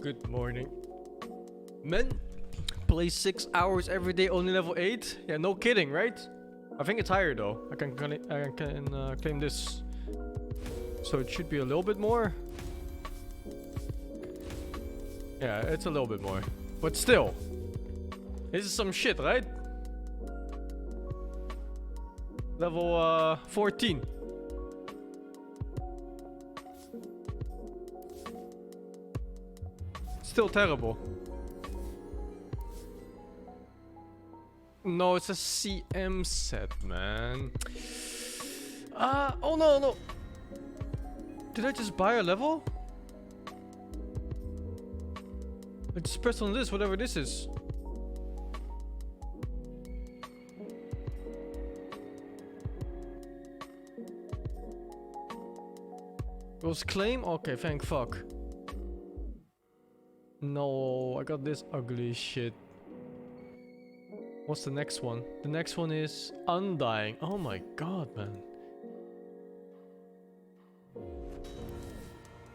Good morning. Men, play 6 hours every day, only level 8? Yeah, no kidding, right? I think it's higher though. I can claim this. So it should be a little bit more. Yeah, it's a little bit more. But still, this is some shit, right? Level 14. Still terrible. No, it's a CM set, man. Oh no. Did I just buy a level? I just pressed on this, whatever this is. It was claim? Okay, thank fuck. No, I got this ugly shit. What's the next one? The next one is Undying. Oh my god, man.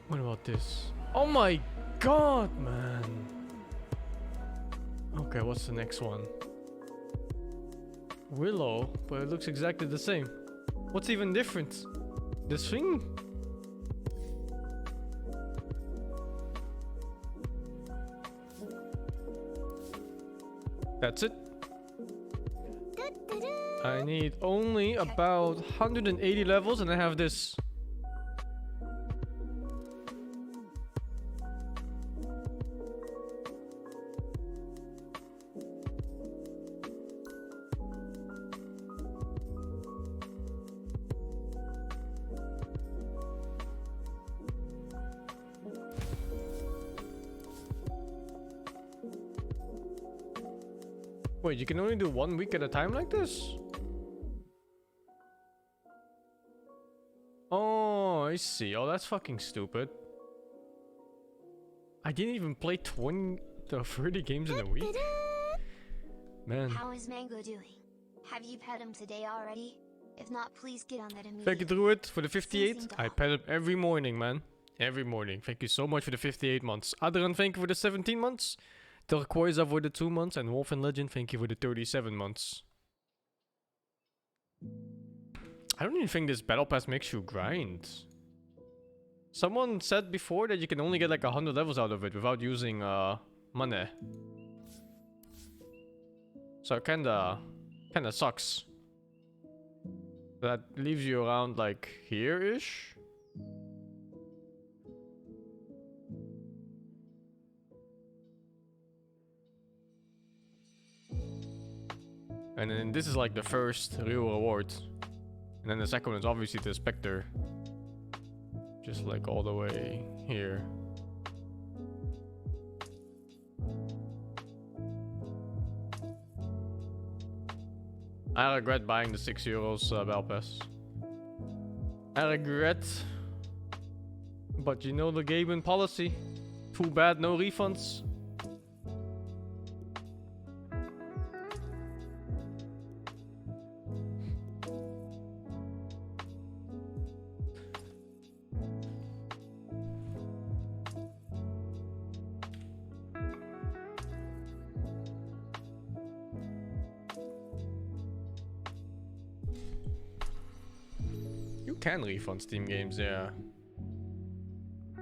What about this? Oh my god, man. Okay, what's the next one? Willow, but it looks exactly the same. What's even different? This thing? That's it. I need only about 180 levels and I have this. Wait, you can only do 1 week at a time like this? Oh, I see. Oh, that's fucking stupid. I didn't even play 20 to 30 games in a week. Man. How is Mango doing? Have you pet him today already? If not, please get on that immediately. Thank you, Druid, for the 58. I pet him every morning, man. Every morning. Thank you so much for the 58 months. Adran, thank you for the 17 months. Turquoise for the 2 months. And Wolf and Legend, thank you for the 37 months. I don't even think this battle pass makes you grind. Someone said before that you can only get like 100 levels out of it without using money. So it kinda sucks. That leaves you around like here-ish. And then this is like the first real reward. And then the second one is obviously the Spectre. Just like all the way here. I regret buying the €6 Battle Pass. I regret. But you know the game and policy. Too bad, no refunds. You can refund Steam games, yeah.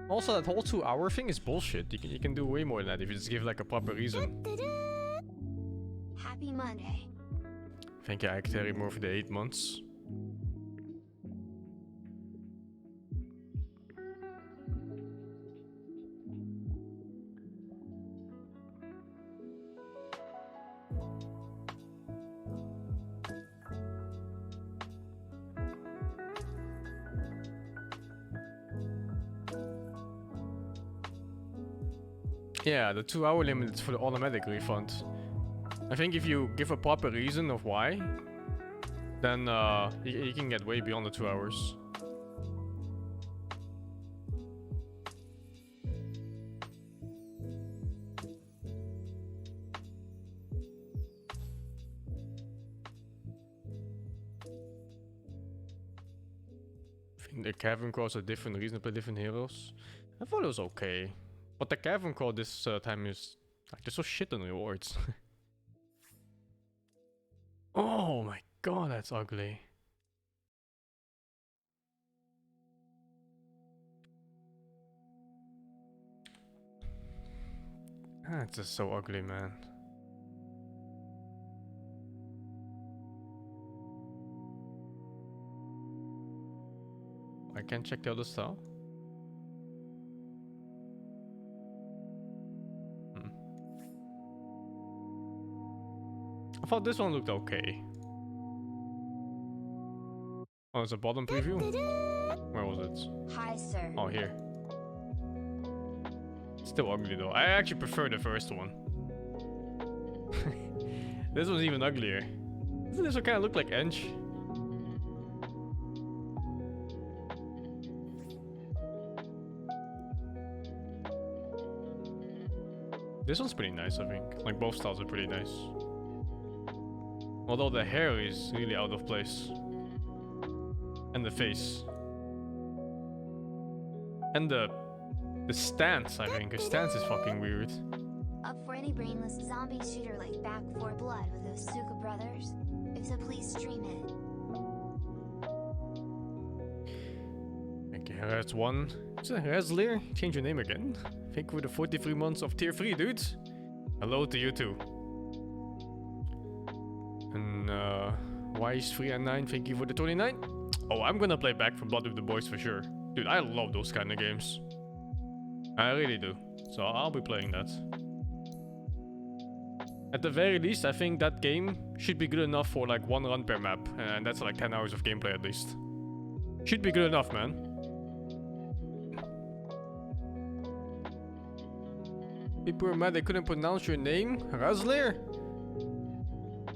Also, that whole 2-hour thing is bullshit. You can do way more than that if you just give like a proper reason. Happy Monday. Thank you, Terry, more for the 8 months. Yeah, the 2-hour limit is for the automatic refund. I think if you give a proper reason of why, then you can get way beyond the 2 hours. I think the Cavern Crawl's a different reason to play different heroes. I thought it was okay. But the Cavern Crawl this time is like there's so shit on rewards. Oh my god, that's ugly. That's just so ugly, man. I can't check the other style. I thought this one looked okay. Oh, it's a bottom preview? Where was it? Hi, sir. Oh, here. It's still ugly though. I actually prefer the first one. This one's even uglier. Doesn't this one kind of look like Ench? This one's pretty nice, I think. Like, both styles are pretty nice. Although the hair is really out of place. And the face. And the stance, I think. The stance is fucking weird. Up for any brainless zombie shooter like Back 4 Blood with those Suka brothers? If so, please stream it. Okay, that's one. Is it Razlier? Change your name again. Thank you for the 43 months of tier 3, dude. Hello to you too. And Wise3 9, thank you for the 29. Oh, I'm gonna play Back 4 Blood with the boys for sure. Dude, I love those kind of games. I really do. So I'll be playing that. At the very least, I think that game should be good enough for like 1 run per map. And that's like 10 hours of gameplay at least. Should be good enough, man. People were mad they couldn't pronounce your name. Razlier?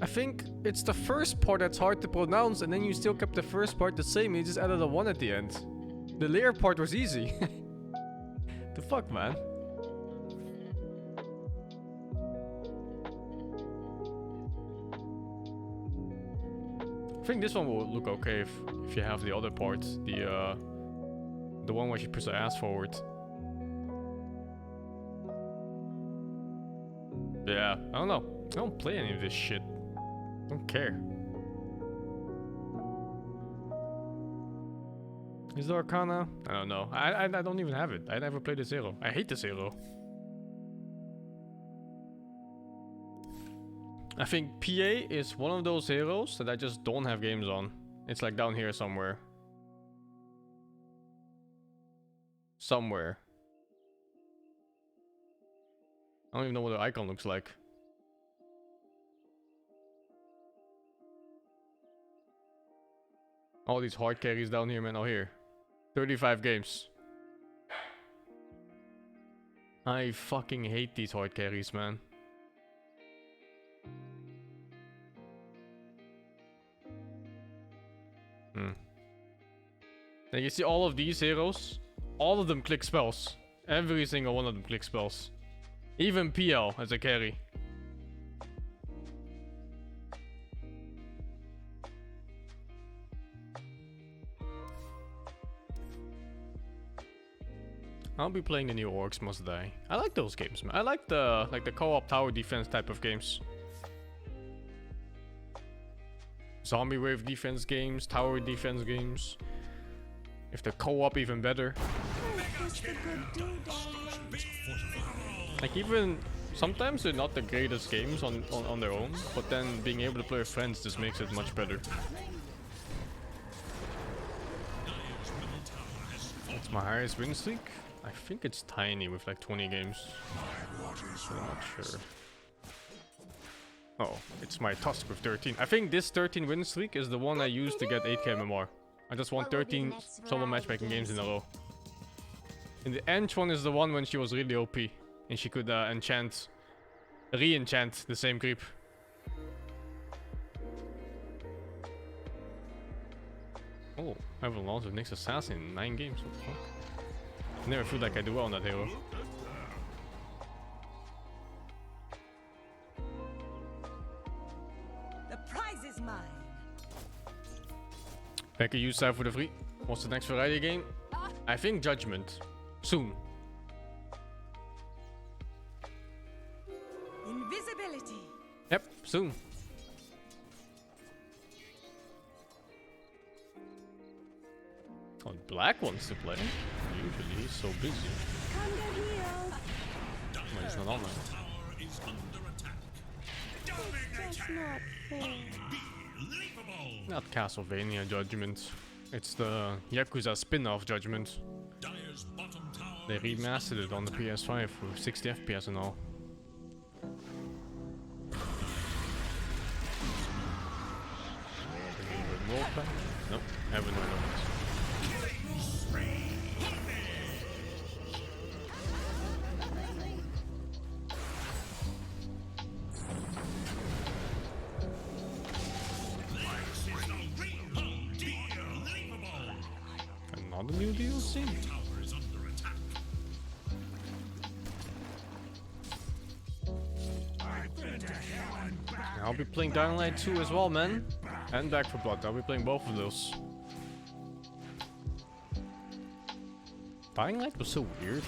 I think it's the first part that's hard to pronounce, and then you still kept the first part the same. You just added a 1 at the end. The Lear part was easy. The fuck, man? I think this one will look okay if you have the other part, the one where you push the ass forward. Yeah, I don't know. I don't play any of this shit. I don't care. Is there Arcana? I don't know. I don't even have it. I never played this hero. I hate this hero. I think PA is one of those heroes that I just don't have games on. It's like down here somewhere. Somewhere. I don't even know what the icon looks like. All these hard carries down here, man. Oh, here. 35 games. I fucking hate these hard carries, man. Like you see all of these heroes, all of them click spells. Every single one of them click spells. Even PL as a carry. I'll be playing the new Orcs Must Die. I like those games, man. I like the co-op tower defense type of games. Zombie wave defense games, tower defense games. If the co-op even better. Like even sometimes they're not the greatest games on their own, but then being able to play with friends just makes it much better. What's my highest win streak? I think it's tiny with like 20 games. I'm not sure. Oh, it's my Tusk with 13. I think this 13 win streak is the one I used to get 8k MMR. I just won 13 solo matchmaking games in a row. And the Ench one is the one when she was really OP. And she could re-enchant the same creep. Oh, I have a launch of Nyx Assassin in 9 games. What the fuck? I never feel like I do well on that hero. The prize is mine. Back a use for the free. What's the next variety game? I think Judgment. Soon. Invisibility. Yep, soon. Oh, Black wants to play. Usually he's so busy. Well, he's not online. Not Castlevania Judgment. It's the Yakuza spin-off Judgment. They remastered it on the PS5 with 60 FPS and all. Nope, haven't heard of it. Another new DLC? I'll be playing Dying Light 2 as well, man. And Back 4 Blood. I'll be playing both of those. Dying Light was so weird.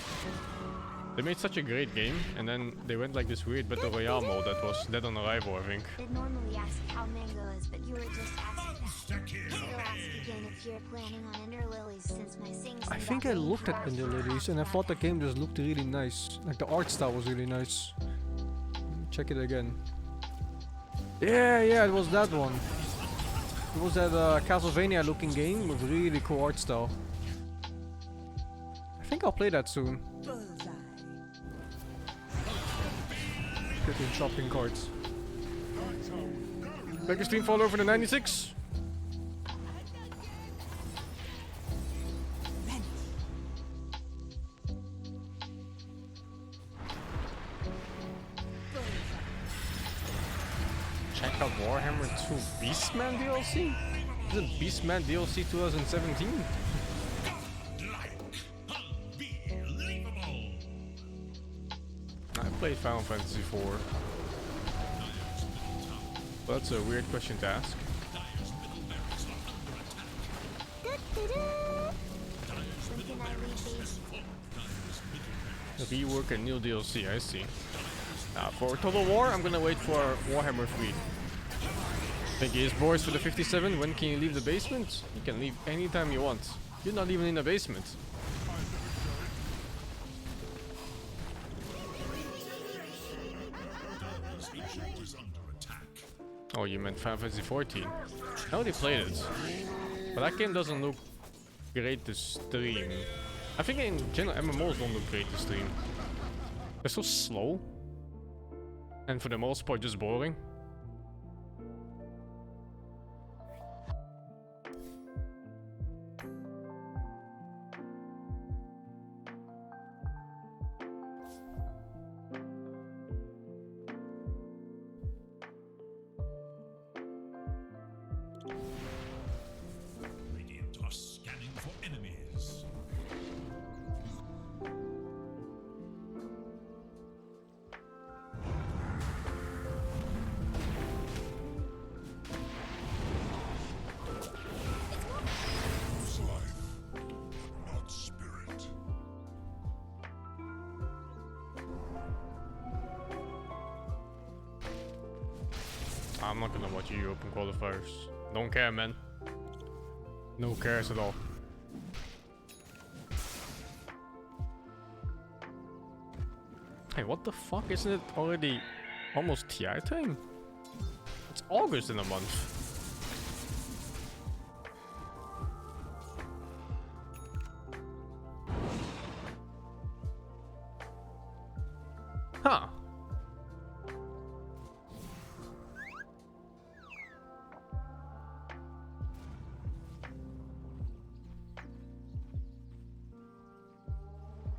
They made such a great game, and then they went like this weird Battle Royale mode that was dead on arrival, I think. I'd normally ask how Mango is, but you were just asking that. I'll ask again if you're planning on Ender Lilies since my SingSing. I think I looked at Ender Lilies and I thought the game just looked really nice. Like the art style was really nice. Check it again. Yeah, it was that one. It was that Castlevania looking game with really cool art style. I think I'll play that soon. Bullseye. Get in shopping carts. Back a stream follower for the 96. Check out Warhammer 2 Beastman DLC? Is it Beastman DLC 2017? I played Final Fantasy 4. That's a weird question to ask. Rework a new DLC, I see. For Total War, I'm gonna wait for Warhammer 3. Thank you, boys, for the 57. When can you leave the basement? You can leave anytime you want. You're not even in the basement. Oh, you meant Final Fantasy 14. I already played it. But that game doesn't look great to stream. I think in general MMOs don't look great to stream. They're so slow. And for the most part just boring. Radiant are scanning for enemies. Use life, not spirit. I'm not gonna watch you open qualifiers. Don't care, man. No cares at all. Hey, what the fuck? Isn't it already almost TI time? It's August in a month. Huh.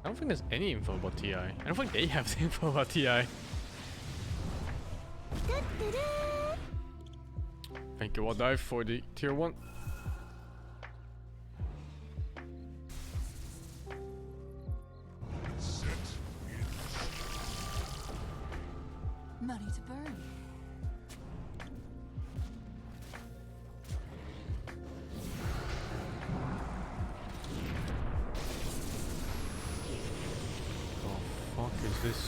I don't think there's any info about TI. I don't think they have the info about TI. Thank you, I'll dive for the tier 1. Money to burn. Fuck is this?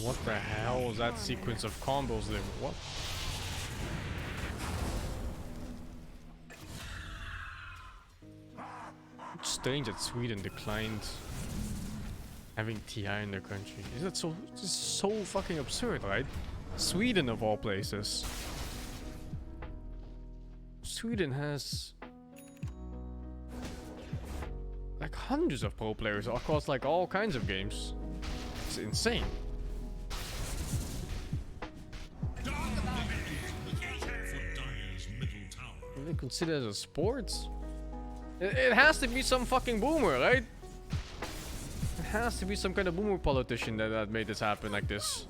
What the hell was that sequence of combos there? What? It's strange that Sweden declined having TI in their country. Is that so? This is so fucking absurd, right? Sweden of all places. Sweden has like hundreds of pro players across like all kinds of games. It's insane. They consider it as a sport? It has to be some fucking boomer, right? It has to be some kind of boomer politician that made this happen like this.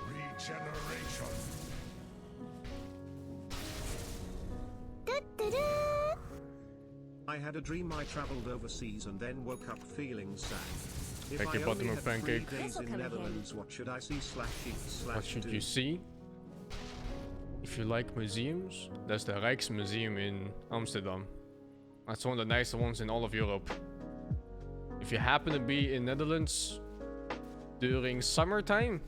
Regeneration. I had a dream I traveled overseas and then woke up feeling sad. If Thank I you, only Buttermilk had 3 Pancake. days This'll in come in Netherlands, what should I see / eat / What should do? you see? If you like museums, that's the Rijksmuseum in Amsterdam. That's one of the nicer ones in all of Europe. If you happen to be in Netherlands during summertime,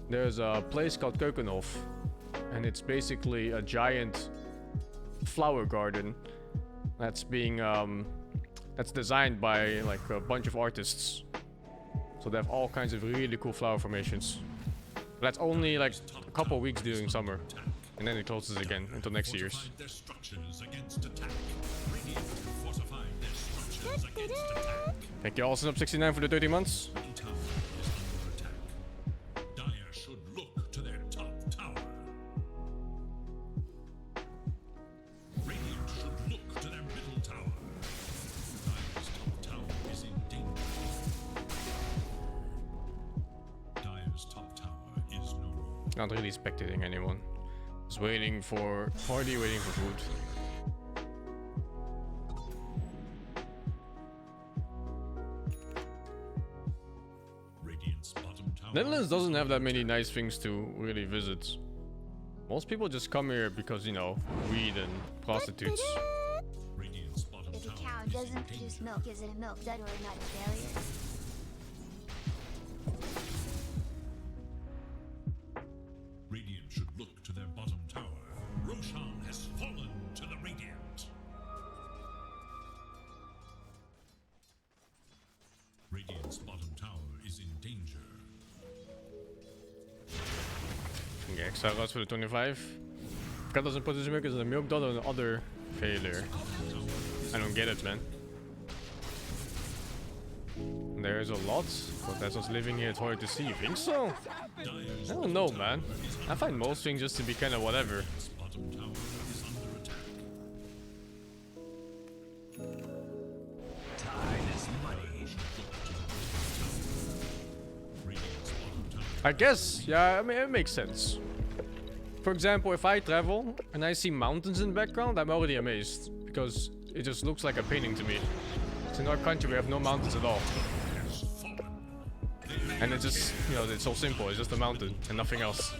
there's a place called Keukenhof. And it's basically a giant flower garden that's being that's designed by like a bunch of artists. So they have all kinds of really cool flower formations. But that's only like a couple weeks during summer, and then it closes again until next year's. Fortified their structures against attack. Radiant fortified their structures against attack. Thank you, Alson up 69 for the 30 months. Middle tower is under attack. Dire should look to their top tower. Radiant should look to their middle tower. Dire's top tower is in danger. Dire's top tower is no more. Not really spectating anyone. Just waiting for party, waiting for food. Radiant's bottom tower. Netherlands doesn't have that many nice things to really visit. Most people just come here because, you know, weed and prostitutes. Radiant's bottom If a tower cow is in doesn't produce danger. milk, is it a milk dud or not a failure? extra rods for the 25. If that doesn't put his milk as a milk dot or another failure. I don't get it, man. There's a lot, but that's us living here, it's hard to see. You think so? I don't know, man. I find most things just to be kind of whatever. Bottom tower is under attack. Radiant's bottom tower. I guess, yeah, I mean, it makes sense. For example, if I travel and I see mountains in the background, I'm already amazed. Because it just looks like a painting to me. So in our country, we have no mountains at all. And it's just, you know, it's so simple. It's just a mountain and nothing else.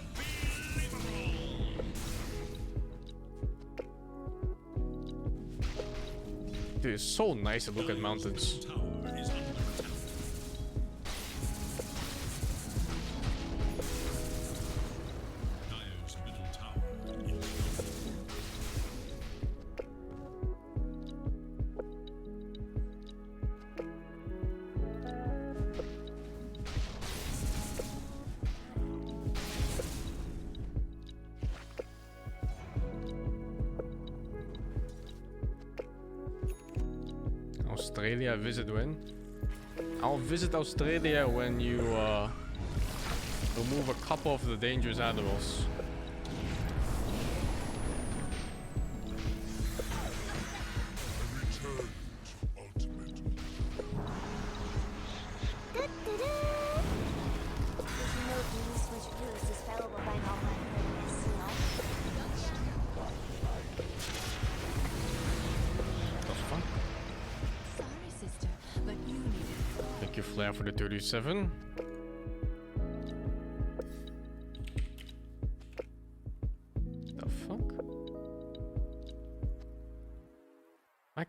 Dude, it's so nice to look at mountains. Tower is under attack. Dire's middle tower is Australia visit when? I'll visit Australia when you remove a couple of the dangerous animals. Did you know Venus switch boost is spellable by all my The fuck? Sorry, sister, but you need it. Thank you, Flair, for the 37. The fuck? I'm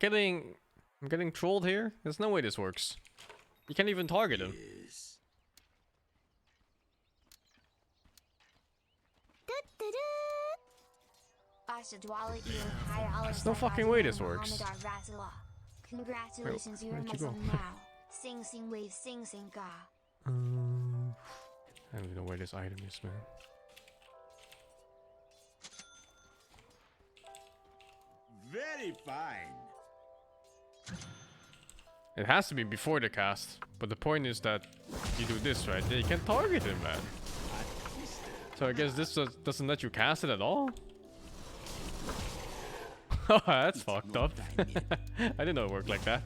getting trolled here? There's no way this works. You can't even target him. There's no fucking way this works. Congratulations, Wait, you're where'd you muscle go? now. SingSing with SingSing ga. I don't even know where this item is, man. Very fine. It has to be before the cast, but the point is that you do this, right? Then you can target him, man. So I guess this doesn't let you cast it at all? Oh, that's fucked up. I didn't know it worked like that.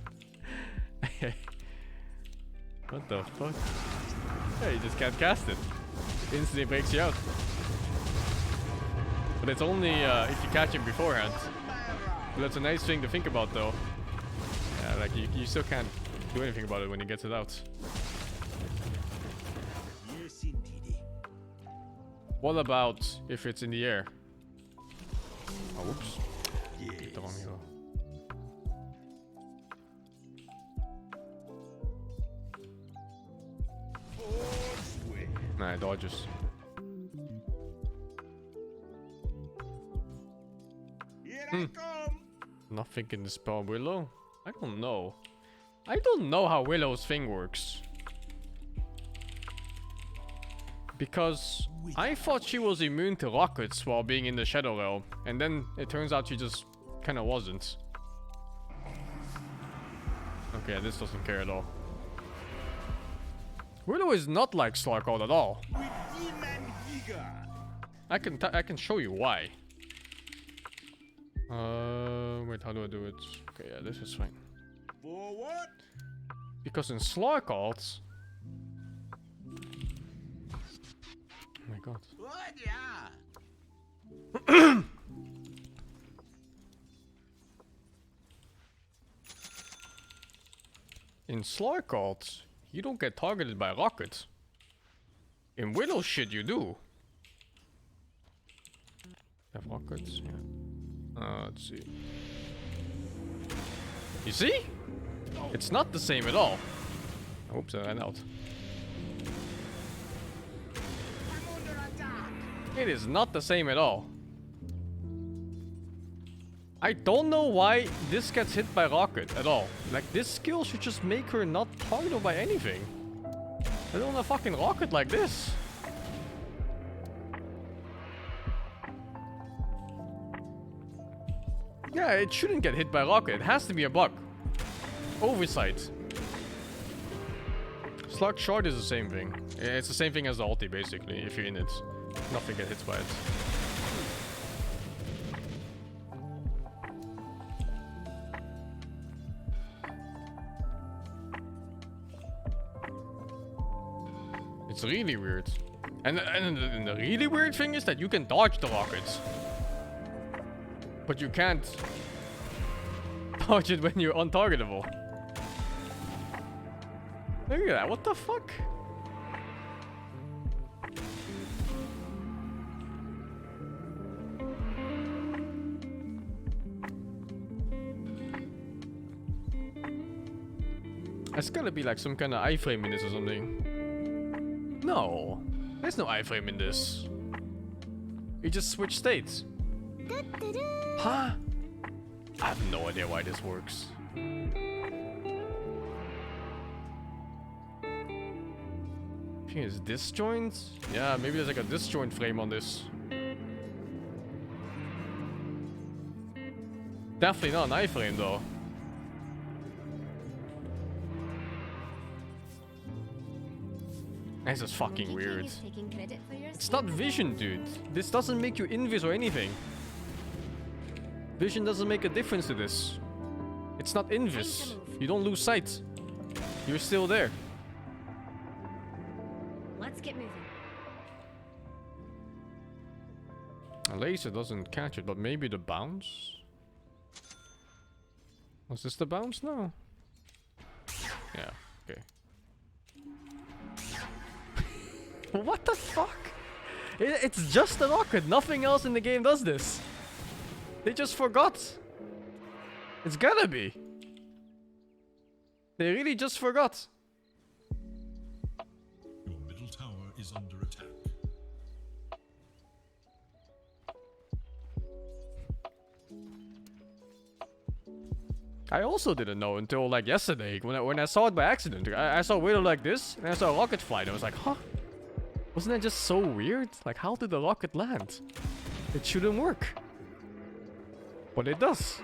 What the fuck? Yeah, you just can't cast it. Instantly breaks you out. But it's only if you catch him beforehand. But that's a nice thing to think about, though. Yeah, like you still can't do anything about it when he gets it out. Yes, indeed. What about if it's in the air? Oh, whoops. Yes. Picked the wrong hero. Vods way. Nah, it dodges. Here I come. Nothing can dispel Willow? I don't know. I don't know how Willow's thing works. Because I thought she was immune to rockets while being in the Shadow Realm. And then it turns out she just kinda wasn't. Okay, this doesn't care at all. Willow is not like Slarkold at all. With demon vigor. I can show you why. Wait, how do I do it? Okay, yeah, this is fine. For what? Because in Slarkold... Oh my god. What? Yeah. In Slarkold, you don't get targeted by rockets. In Willow shit, you do. Have rockets? Yeah. Let's see. You see? It's not the same at all. Oops, I ran out. I'm under attack. It is not the same at all. I don't know why this gets hit by rocket at all. Like, this skill should just make her not targeted by anything. I don't want a fucking rocket like this. Yeah, it shouldn't get hit by a rocket. It has to be a bug. Oversight. Slug shard is the same thing. It's the same thing as the ulti, basically. If you're in it, nothing gets hit by it. It's really weird. And the really weird thing is that you can dodge the rockets. But you can't dodge it when you're untargetable. Look at that, what the fuck? It's gotta be like some kind of iframe in this or something. No, there's no iframe in this. You just switch states. Huh? I have no idea why this works. I think it's disjoint? Yeah, maybe there's like a disjoint frame on this. Definitely not an iframe though. This is fucking weird. It's not vision, dude. This doesn't make you invis or anything. Vision doesn't make a difference to this. It's not invis. You don't lose sight. You're still there. Let's get moving. A laser doesn't catch it, but maybe the bounce? Was this the bounce? No. Yeah, okay. What the fuck? It's just a rocket. Nothing else in the game does this. They just forgot. It's gotta be. They really just forgot. Your middle tower is under attack. I also didn't know until like yesterday when I saw it by accident. I saw a window like this and I saw a rocket fly and I was like, huh? Wasn't that just so weird? Like, how did the rocket land? It shouldn't work. But it does.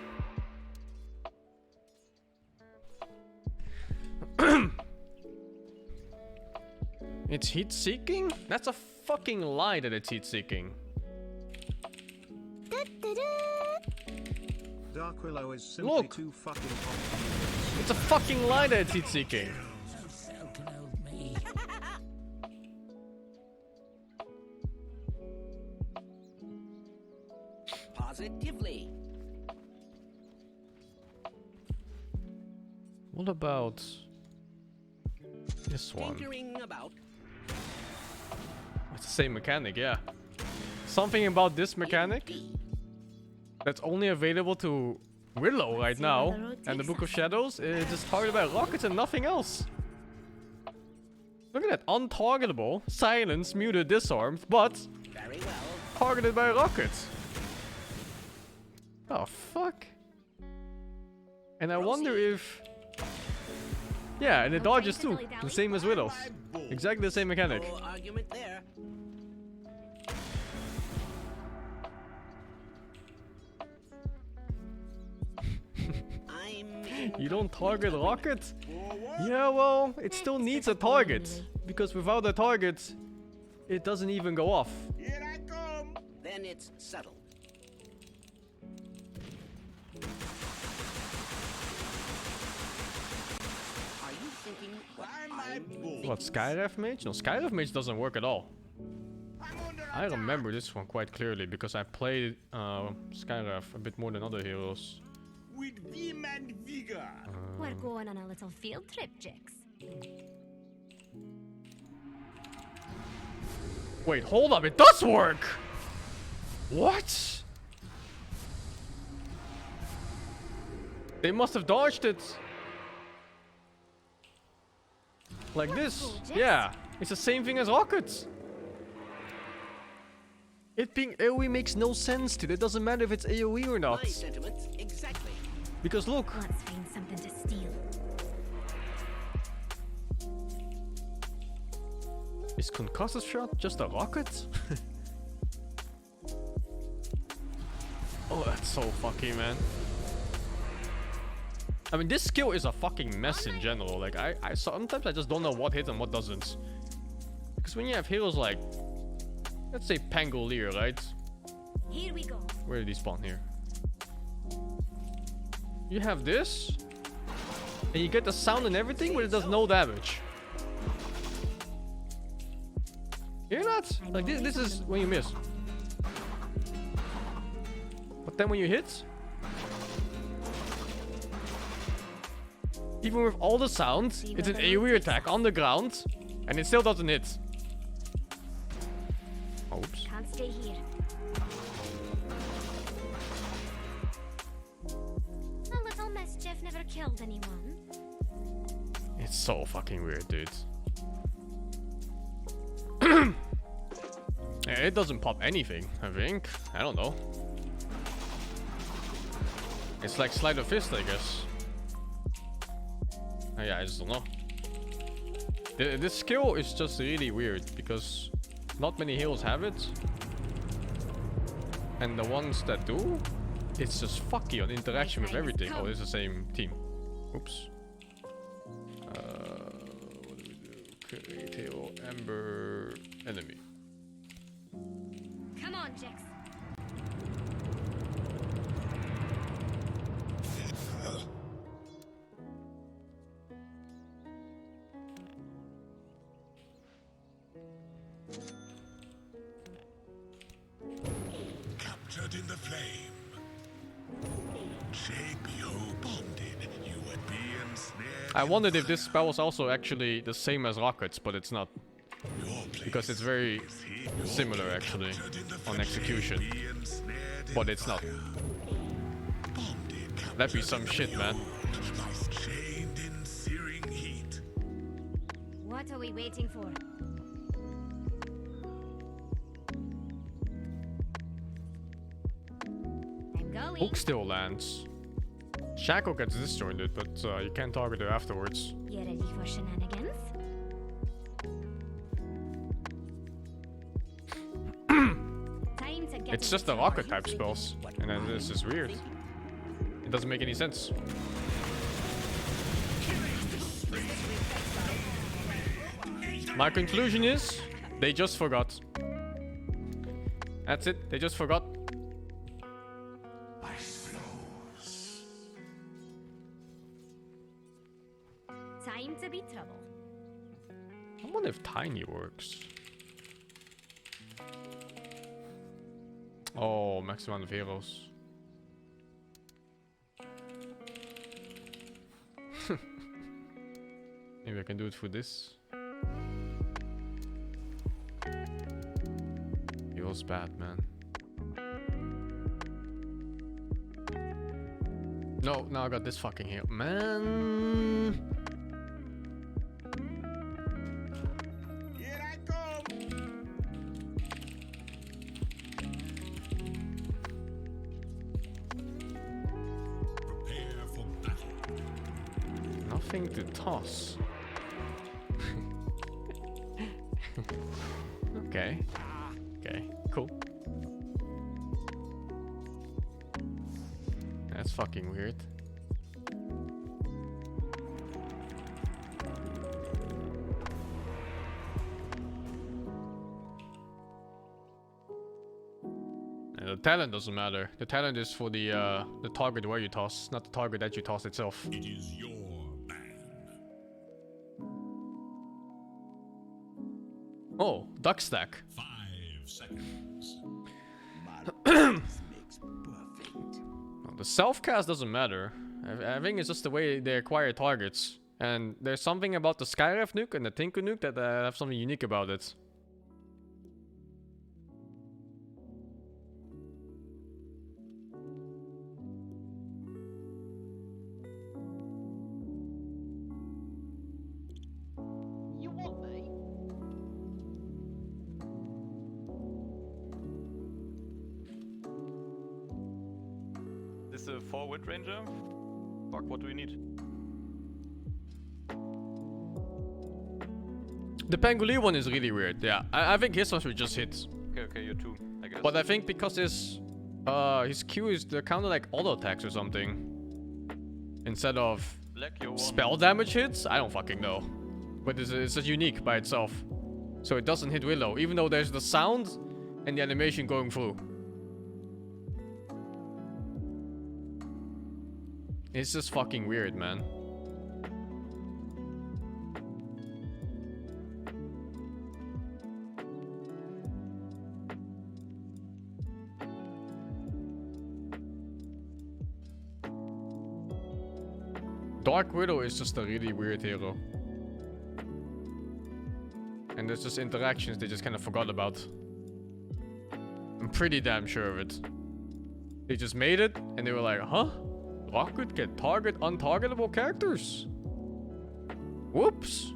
It's heat seeking? That's a fucking lie that it's heat seeking. Dark Willow is simply Look. too fucking hot. It's a fucking lie that it's heat seeking. Positively. What about this one? Tinkering about. It's the same mechanic, yeah. Something about this mechanic that's only available to Willow right now and the Book of Shadows is just targeted by rockets and nothing else. Look at that, untargetable, silenced, muted, disarmed, but Very well. targeted by rockets. Oh fuck. And I wonder if... Yeah, and it dodges too, the same as Willow's. Exactly the same mechanic. No argument there. You don't target rocket? Yeah, well, it still needs a target. Because without a target, it doesn't even go off. Here I come. Then it's settled. Are you thinking what I'm thinking? What, Skyref Mage? No, Skyref Mage doesn't work at all. I remember this one quite clearly because I played Skyref a bit more than other heroes. With vim and vigor. We're going on a little field trip, Jix. Wait, hold up, it does work! What? They must have dodged it. Like this. Yeah, it's the same thing as rockets. It being AoE makes no sense to it. It doesn't matter if it's AoE or not. My sentiments exactly. Because look, Let's find something to steal. is Concussive Shot just a rocket? Oh, that's so fucky, man. I mean, this skill is a fucking mess in general. Like, I sometimes I just don't know what hits and what doesn't. Because when you have heroes like, let's say Pangolier, right? Here we go. Where did he spawn here? You have this, and you get the sound and everything, but it does no damage. Hear that? Like this is when you miss. But then when you hit, even with all the sound, it's an AoE attack on the ground, and it still doesn't hit. Oops. Can't stay here. A little mischief never killed anyone. It's so fucking weird, dude. Yeah, it doesn't pop anything, I think. I don't know. It's like Sleight of Fist, I guess. Yeah, I just don't know. This skill is just really weird because not many heroes have it. And the ones that do, it's just fucky on interaction with everything. Oh, it's the same team. Oops. What do we do? Create hero, Ember, enemy. Come on, Jax. Captured in the flame. JPO bonded. You would be ensnared. I wondered if this spell was also actually the same as rockets, but it's not. Because it's very similar actually on execution. But it's not. That'd be some shit, man. Chained in searing heat. What are we waiting for? I'm going. Hook still lands. Shackle gets disjointed, but you can't target her afterwards. You ready for shenanigans? Time to get It's just the rocket type spells, and then this is weird. It doesn't make any sense. My conclusion is, they just forgot. That's it, they just forgot. Time to be trouble. I wonder if Tiny works. Oh, maximum of heroes. Maybe I can do it for this. Feels bad, man. No, now I got this fucking hero. Man. Here I come. Prepare for battle. Nothing to toss. Okay. Okay, cool. That's fucking weird. And the talent doesn't matter. The talent is for the target where you toss, not the target that you toss itself. It is your bang. Oh, duck stack. 5 seconds. Makes perfect. Well, the self-cast doesn't matter. I think it's just the way they acquire targets. And there's something about the Skyref nuke and the Tinku nuke that have something unique about it. You want me? This is a forward ranger. Fuck, what do we need? The Pangolier one is really weird. Yeah, I think his one should just hit. Okay, you're two, I guess. But I think because his Q is the counter like auto attacks or something. instead of Black, you're one. spell damage hits? I don't fucking know. But it's just unique by itself. So it doesn't hit Willow, even though there's the sound and the animation going through. It's just fucking weird, man. Dark Widow is just a really weird hero. And there's just interactions they just kind of forgot about. I'm pretty damn sure of it. They just made it and they were like, huh? Rocket can target untargetable characters? Whoops.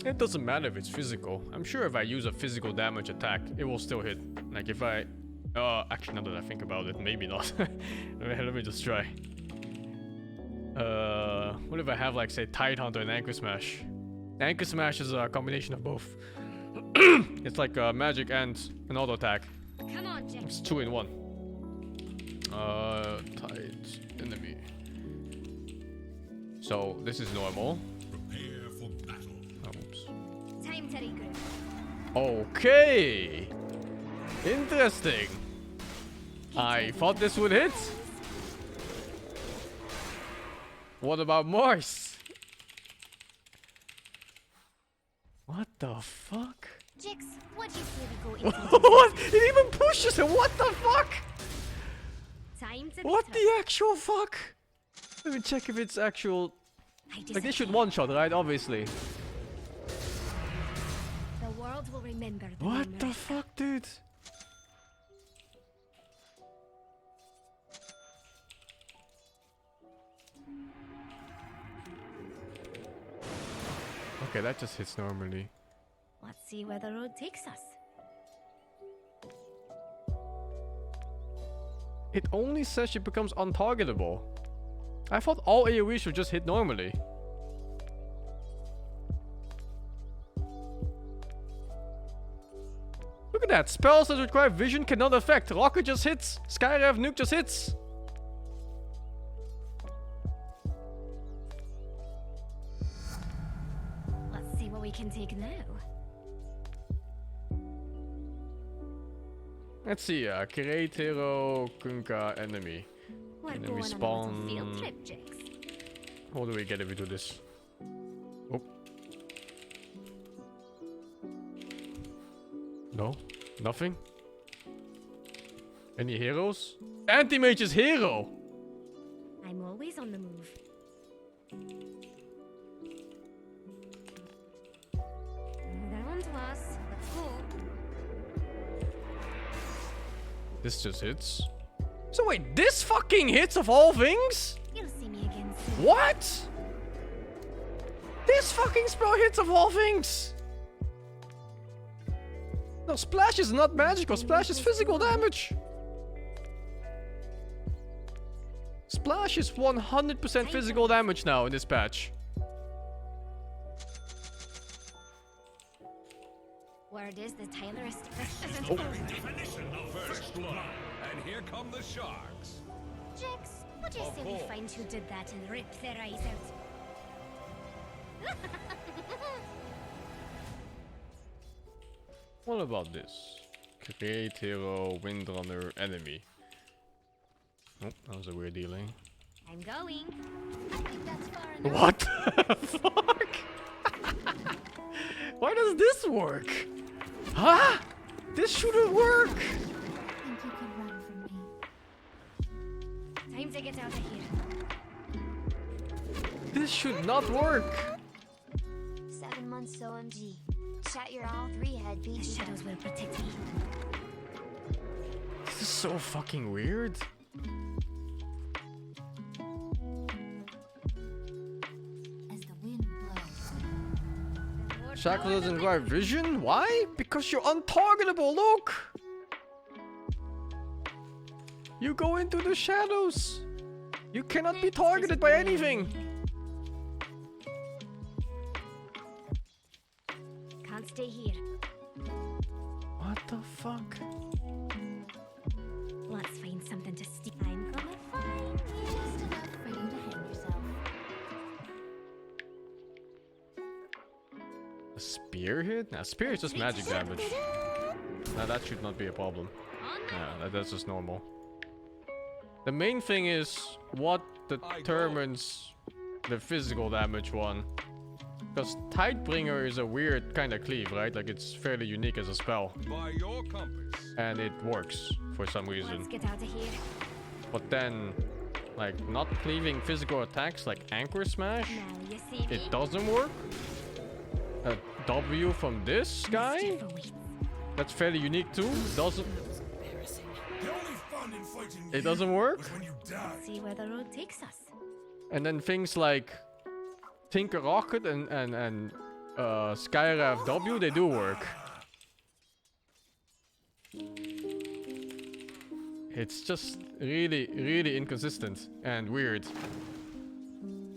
It doesn't matter if it's physical. I'm sure if I use a physical damage attack, it will still hit. Like if I... actually, now that I think about it, maybe not. Let me just try. What if I have, like, say, Tidehunter and Anchor Smash? Anchor Smash is a combination of both. It's like magic and an auto attack. Come on, Jack. It's 2 in 1. Tide enemy. So this is normal. Prepare for battle. Oops. Time to regroup. Okay. Interesting. I thought this would hit. What about Morse? What the fuck? Jix, what do you say we go into What? It even pushes him. What the fuck? time to What the actual fuck? Let me check if it's actual. Like they should one shot, right? Obviously. The world will remember the What name the Reka. fuck, dude? Okay, that just hits normally. Let's see where the road takes us. It only says she becomes untargetable. I thought all AoE should just hit normally. Look at that. Spells that require vision cannot affect. Rocket just hits. Skyrev nuke just hits. Let's see what we can take now. Let's see. Create hero, Kunka, enemy. We're And then we going on a spawn- little field trip, Jix. What do we get if we do this? Oh. No? Nothing? Any heroes? Anti-mage is hero! I'm always on the move. They're on to us. Let's go. This just hits. So wait, this fucking hits of all things? You'll see me again soon. What? This fucking spell hits of all things! No, Splash is not magical. Splash is physical damage. Splash is 100% physical damage now in this patch. Word is the Tyler is... Definition of first blood. And here come the sharks. Jix, what do you say we find who did that and rip their eyes out? What about this? Create hero, windrunner, enemy. Oh, that was a weird dealing. I'm going. I think that's far enough. What the fuck? Why does this work? Huh? This shouldn't work. Think you could run from me. Time to get out of here. This should not work. 7 months OMG. Shut your all 3 head beat. The shadows will protect me. This is so fucking weird. As the wind blows. Shackle doesn't require vision? Why? Because you're untargetable, look! You go into the shadows. You cannot be targeted by anything. stay here. What the fuck? Let's find something to steal. I'm gonna find just enough for you to hang yourself. A spear hit? Nah, spear is just magic damage. Now that should not be a problem. Yeah, that's just normal. The main thing is what determines the physical damage one. Because Tidebringer is a weird kind of cleave, right? Like it's fairly unique as a spell. By your compass. And it works for some reason. Let's get out of here. But then, like not cleaving physical attacks like Anchor Smash, Now you see me. it doesn't work. A W from this guy? That's fairly unique too. Doesn't. The only fun in fighting It doesn't work. when you die. See where the road takes us. And then things like Tinker Rocket and Skyrav W, they do work. It's just really inconsistent and weird.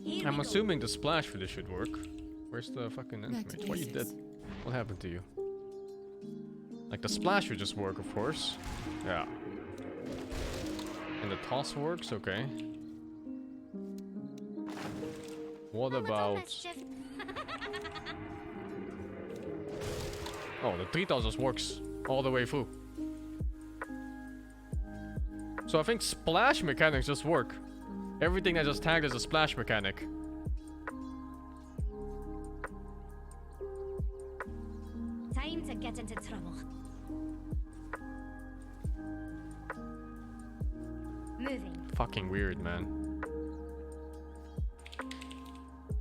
Here I'm we go. assuming the splash for this should work. Where's the fucking enemy? Why you dead? What happened to you? Like the splash would just work, of course. Yeah. And the toss works, okay. What about... Mischief. Oh, the 3 just works all the way through. So I think splash mechanics just work. Everything I just tagged as a splash mechanic. Time to get into trouble. Moving. Fucking weird, man.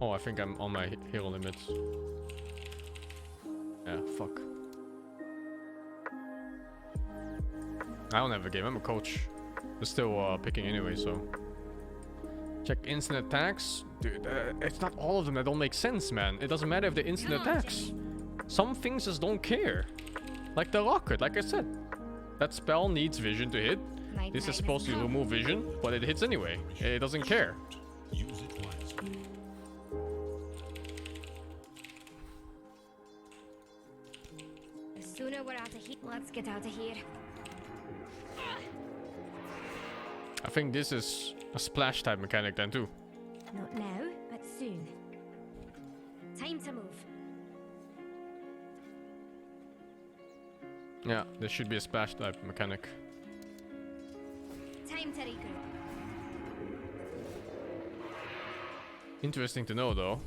Oh, I think I'm on my hero limits. Yeah, fuck. I don't have a game, I'm a coach. They're still picking anyway, so... Check instant attacks. Dude, it's not all of them that don't make sense, man. It doesn't matter if they're instant Come on, attacks. Jimmy. Some things just don't care. Like the rocket, like I said. That spell needs vision to hit. My This time is supposed to come. remove vision, but it hits anyway. It doesn't care. Use it wisely. The sooner we're out of here, let's get out of here. I think this is a splash type mechanic then too. Not now, but soon. Time to move. Yeah, this should be a splash type mechanic. Time to regroup. Interesting to know though.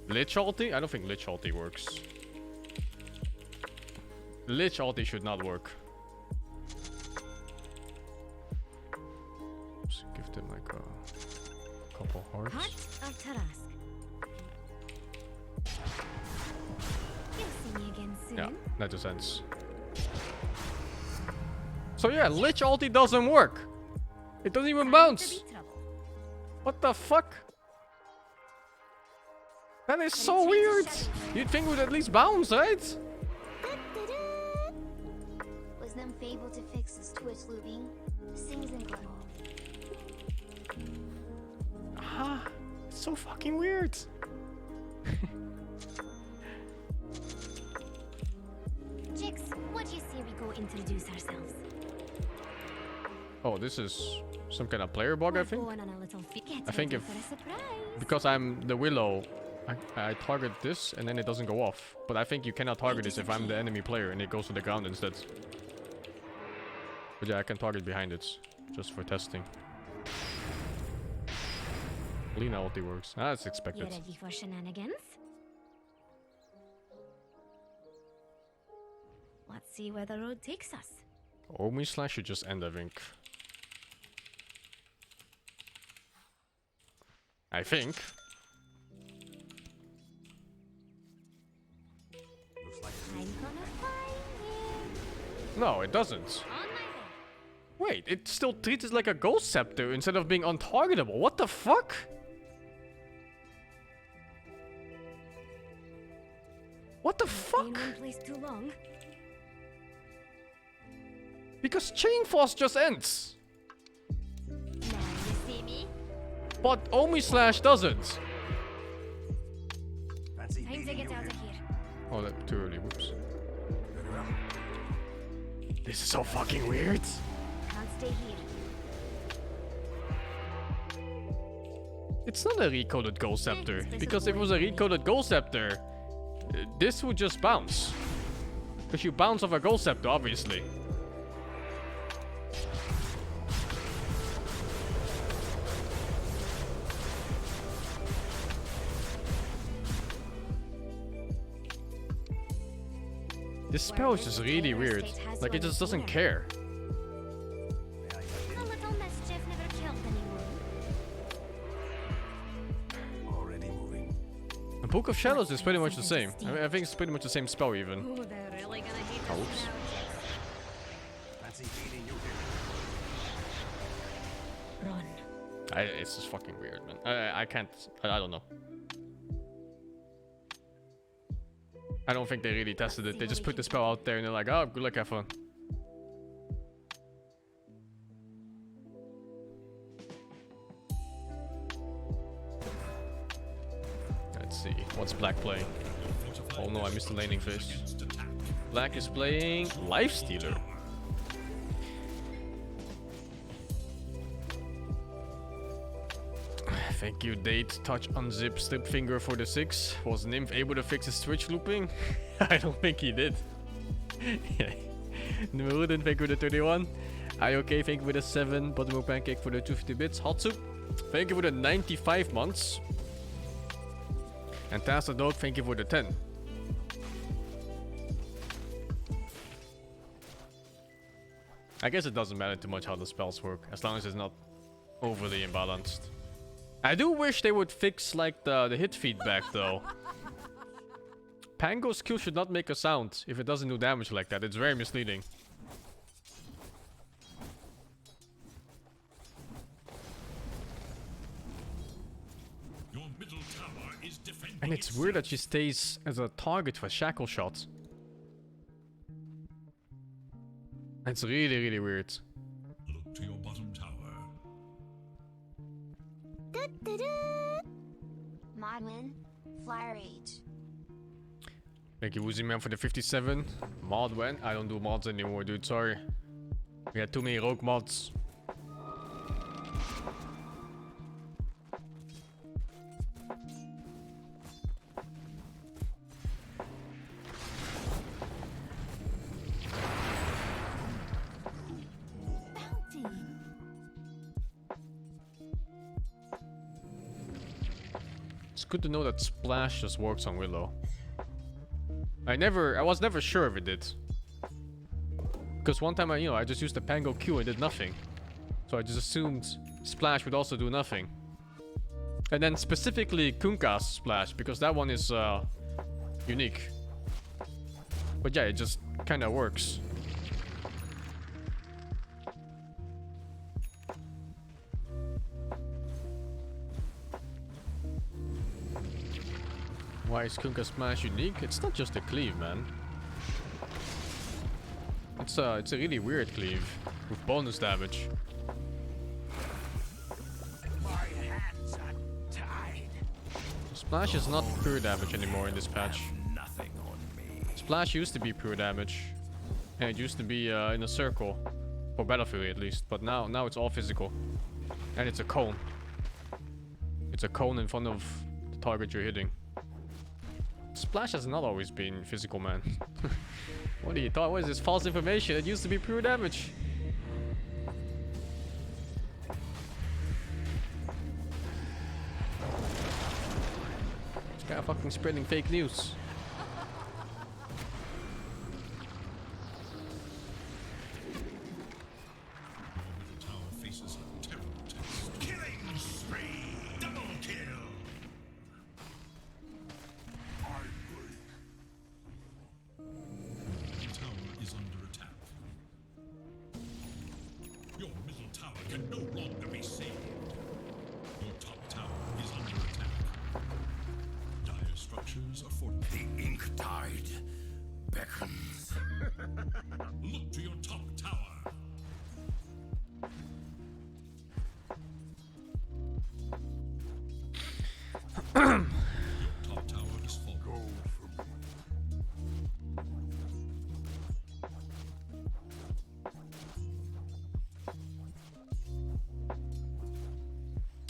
Lich ulti? I don't think Lich ulti works. Lich ulti should not work. Oops, give them like a couple hearts. Heart of Tarask. You'll see me again soon. Yeah, that just ends. So yeah, Lich ulti doesn't work. It doesn't even Time bounce. to be trouble. What the fuck? That is so change the weird. shadows. You'd think it would at least bounce, right? Was them able to fix this Twitch looping? SingSing glitch. Ah, it's so fucking weird. Jix, what do you say we go introduce ourselves? Oh, this is some kind of player bug, I We're think. going on a little get I think ready if- for a surprise. Because I'm the Willow, I target this and then it doesn't go off. But I think you cannot target this if I'm the enemy player and it goes to the ground instead. But yeah, I can target behind it, just for testing. Lina ulti works. Ah, that's You expected. ready for shenanigans? Let's see where the road takes us. Omi slash should just end, I think. I think. I'm gonna find you. No, it doesn't. On my way. Wait, it still treats it like a ghost scepter instead of being untargetable. What the fuck? What the Stay fuck? in one place too long. Because Chain Force just ends. Now you see me. But Omi slash doesn't. Time to get out of here. Oh, that too early. Whoops. This is so fucking weird. Can't stay here. It's not a recoded Gold Scepter, because if it was a recoded Gold Scepter, this would just bounce. Because you bounce off a Gold Scepter, obviously. This spell is just really weird. Like, it just doesn't care. A little mischief never killed anyone. Already moving. The Book of Shadows is pretty much the same. I think it's pretty much the same spell even. Ooh, they're really gonna hate Oh, this oops. now. Fancy feeding you here. Run. It's just fucking weird, man. I can't. I don't know. I don't think they really tested it. They just put the spell out there and they're like, oh, good luck, have fun. Let's see. What's Black playing? Oh no, I missed the laning phase. Black is playing Lifestealer. Thank you, Date. Touch, unzip, strip finger for the 6. Was Nymph able to fix his Twitch looping? I don't think he did. Numurudin, thank you for the 31. IOK, thank you for the 7. Buttermilk Pancake for the 250 bits. Hot Soup, thank you for the 95 months. And Tasta Dog, thank you for the 10. I guess it doesn't matter too much how the spells work, as long as it's not overly imbalanced. I do wish they would fix like the hit feedback though. Pango's Q should not make a sound if it doesn't do damage like that. It's very misleading. Your middle tower is defending. And it's weird that she stays as a target for shackle shots. It's really, really weird. Look to your bottom tower. Modwin, Flyer Rage. Thank you, Woozy Man, for the 57. Mod when? I don't do mods anymore, dude. Sorry. We had too many rogue mods. Bounty. It's good to know that Splash just works on Willow. I was never sure if it did. Because one time I just used the Pango Q and did nothing. So I just assumed Splash would also do nothing. And then specifically Kunka's Splash, because that one is unique. But yeah, it just kind of works. Why is Kunka's Smash unique? It's not just a cleave, man. It's a really weird cleave with bonus damage. My hands are tied. Splash is not pure damage anymore in this patch. Nothing on me. Splash used to be pure damage, and it used to be in a circle, for Battlefield at least. But now it's all physical, and it's a cone. It's a cone in front of the target you're hitting. Splash has not always been physical, man. What do you thought? What is this false information? It used to be pure damage. This guy fucking spreading fake news. Your middle tower faces a terrible test. Killing spree! Double kill! Your tower is under attack. Your middle tower can no longer be saved. Your top tower is under attack. Dire structures are fortified. The ink tide beckons. Look to your top tower. Your top tower is falling.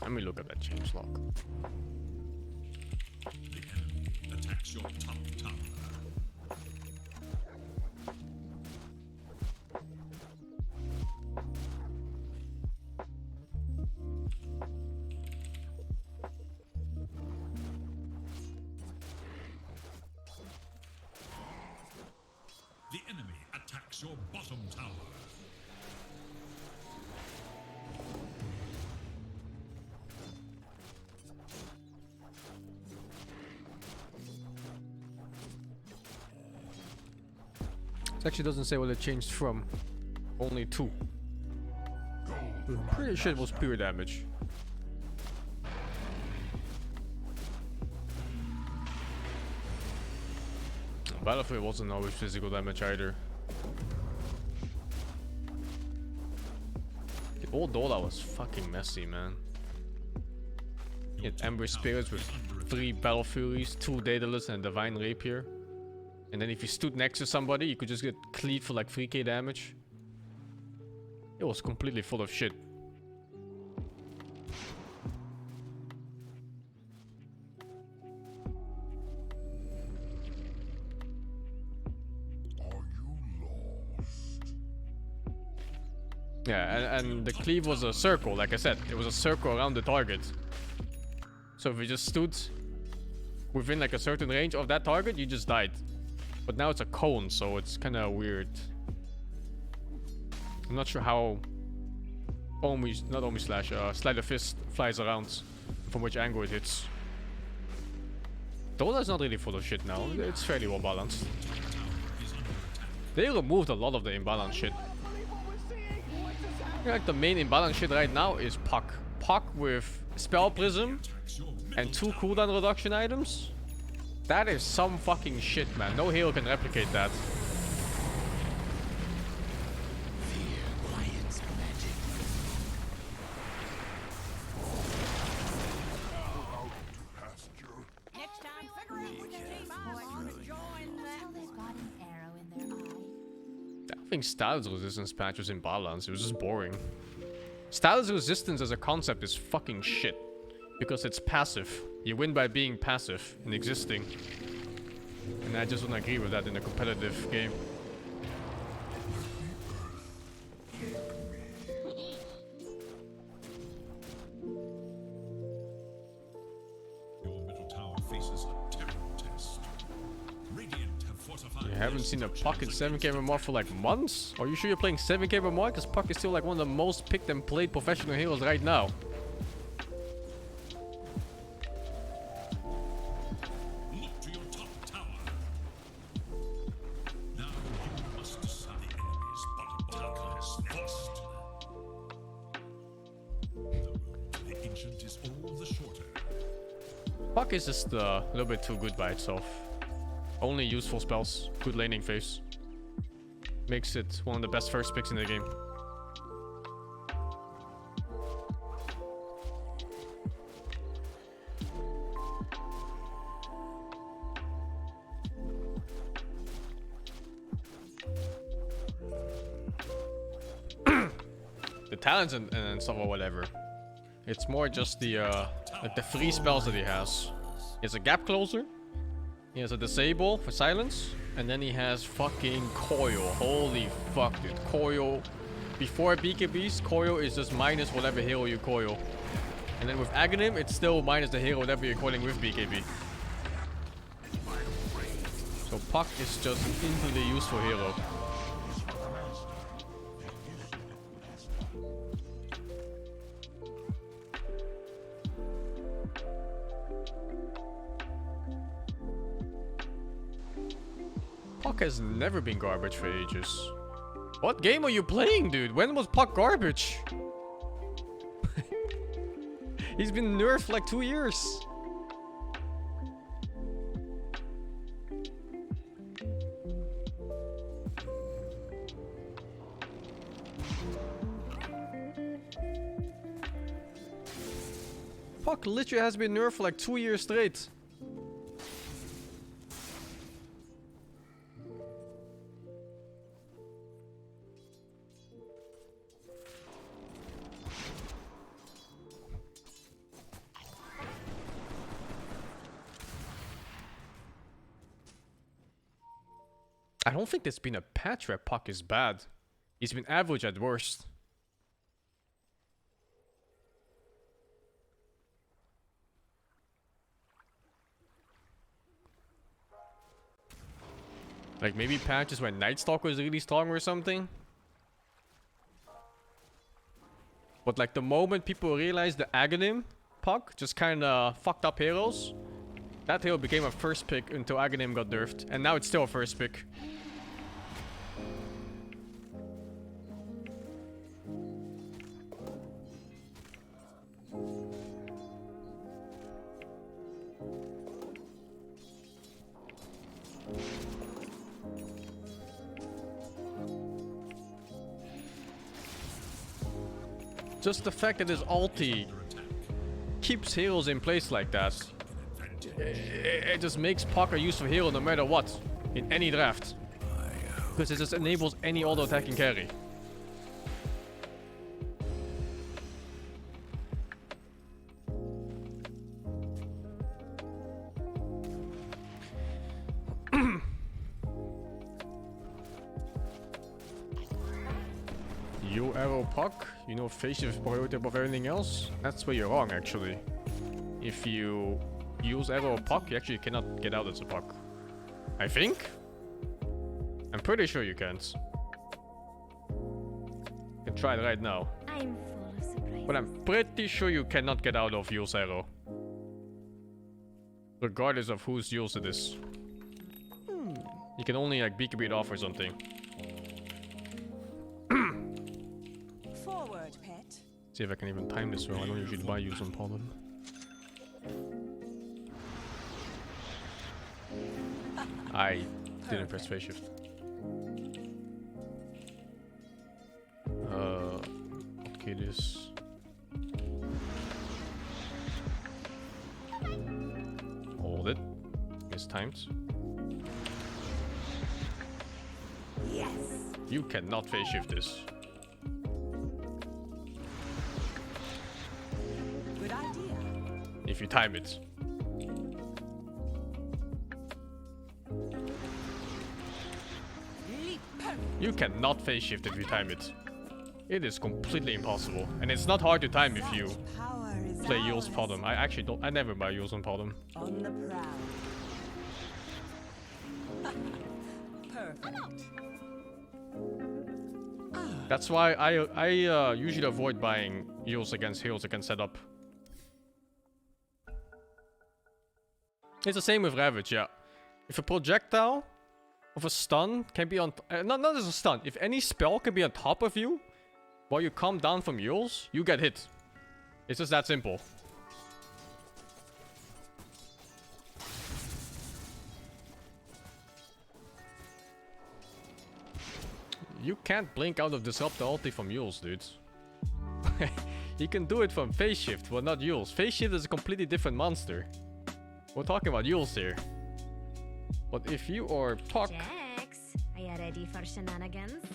Let me look at that changelog. The enemy attacks your top tower. The enemy attacks your bottom tower. It actually doesn't say what it changed from. Only 2. I'm pretty sure it was pure damage. Battlefield wasn't always physical damage either. The old Dola was fucking messy, man. You had Ember Spirits with 3 Battle Furies, 2 Daedalus, and a Divine Rapier. And then if you stood next to somebody, you could just get cleat for like 3k damage. It was completely full of shit. Yeah, and the cleave was a circle, like I said. It was a circle around the target. So if you just stood within like a certain range of that target, you just died. But now it's a cone, so it's kind of weird. I'm not sure how Sleight of Fist flies around, from which angle it hits. Dola's not really full of shit now. It's fairly well balanced. They removed a lot of the imbalanced shit. Like the main imbalance shit right now is Puck. Puck with Spell Prism and 2 cooldown reduction items. That is some fucking shit, man. No hero can replicate that. Next time, figure out which team I'm on and join them. They've got an arrow in their eye. I don't think Status Resistance patch was imbalanced. It was just boring. Status Resistance as a concept is fucking shit. Because it's passive. You win by being passive and existing. And I just wouldn't agree with that in a competitive game. Your middle tower faces a terrible test. Radiant have fortified. You haven't seen a Puck in 7k MMR for like months? Are you sure you're playing 7k MMR? Because Puck is still like one of the most picked and played professional heroes right now. Look to your top tower. Now you must decide the enemy's bottom tower is lost. The road to the ancient is all the shorter. Puck is just a little bit too good by itself. Only useful spells, good laning phase. Makes it one of the best first picks in the game. The talents and stuff or whatever. It's more just the like the free spells that he has. He has a gap closer. He has a disable for silence. And then he has fucking coil. Holy fuck, dude. Coil. Before BKBs, coil is just minus whatever hero you coil. And then with Aghanim, it's still minus the hero whatever you're coiling with BKB. So Puck is just an infinitely useful hero. Puck has never been garbage for ages. What game are you playing, dude? When was Puck garbage? He's been nerfed like 2 years. Puck literally has been nerfed for like 2 years straight. I don't think there's been a patch where Puck is bad. He's been average at worst. Like maybe patches when Night Stalker is really strong or something. But like the moment people realized the Aghanim Puck just kinda fucked up heroes, that hero became a first pick until Aghanim got nerfed, and now it's still a first pick. Just the fact that his ulti keeps heroes in place like that, it just makes Puck a useful hero no matter what, in any draft. Because it just enables any auto-attacking carry. You arrow Puck, you know phase shift priority above everything else? That's where you're wrong actually. If you use arrow Puck, you actually cannot get out as a Puck. I think? I'm pretty sure you can't. You can try it right now. I'm full of surprises. But I'm pretty sure you cannot get out of Yule's arrow. Regardless of whose Yule's it is. You can only like BKB it off or something. Forward, pet. See if I can even time this well. I don't usually buy Yule's on Pollen. I didn't press phase shift. Okay, this. Hold it. Mistimed. Yes. You cannot phase shift this. Good idea. If you time it. Leap. You cannot phase shift if you time it. It is completely impossible. And it's not hard to time if you Power is play Yule's ours. Podum. I actually don't. I never buy Yule's on Podum. On the prowl. Perfect. That's why I usually avoid buying Yule's against heroes I can set up. It's the same with Ravage, yeah. If a projectile of a stun can be on... not as a stun. If any spell can be on top of you while you come down from Yule's, you get hit. It's just that simple. You can't blink out of Disrupt the ulti from Yule's, dude. You can do it from Phase Shift, but not Yule's. Phase Shift is a completely different monster. We're talking about Yule's here. But if you are Puck... Jax, are you ready for shenanigans?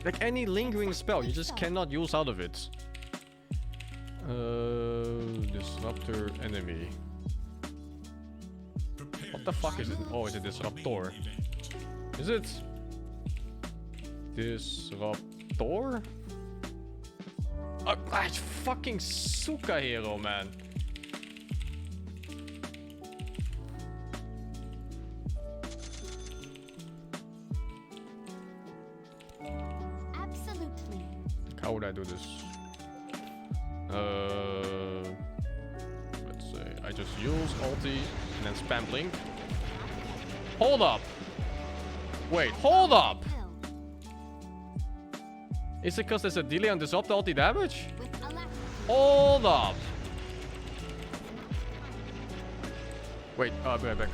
Like any lingering spell, you just cannot use out of it. Disruptor enemy. What the fuck is it? Oh, it's a Disruptor. Is it? Disruptor? It's fucking Suka hero, man. Absolutely. How would I do this? Let's say I just use ulti and then spam blink. Hold up! Wait, hold up! Is it because there's a delay on disrupt ulti damage? Hold up! Wait, I'll be right back.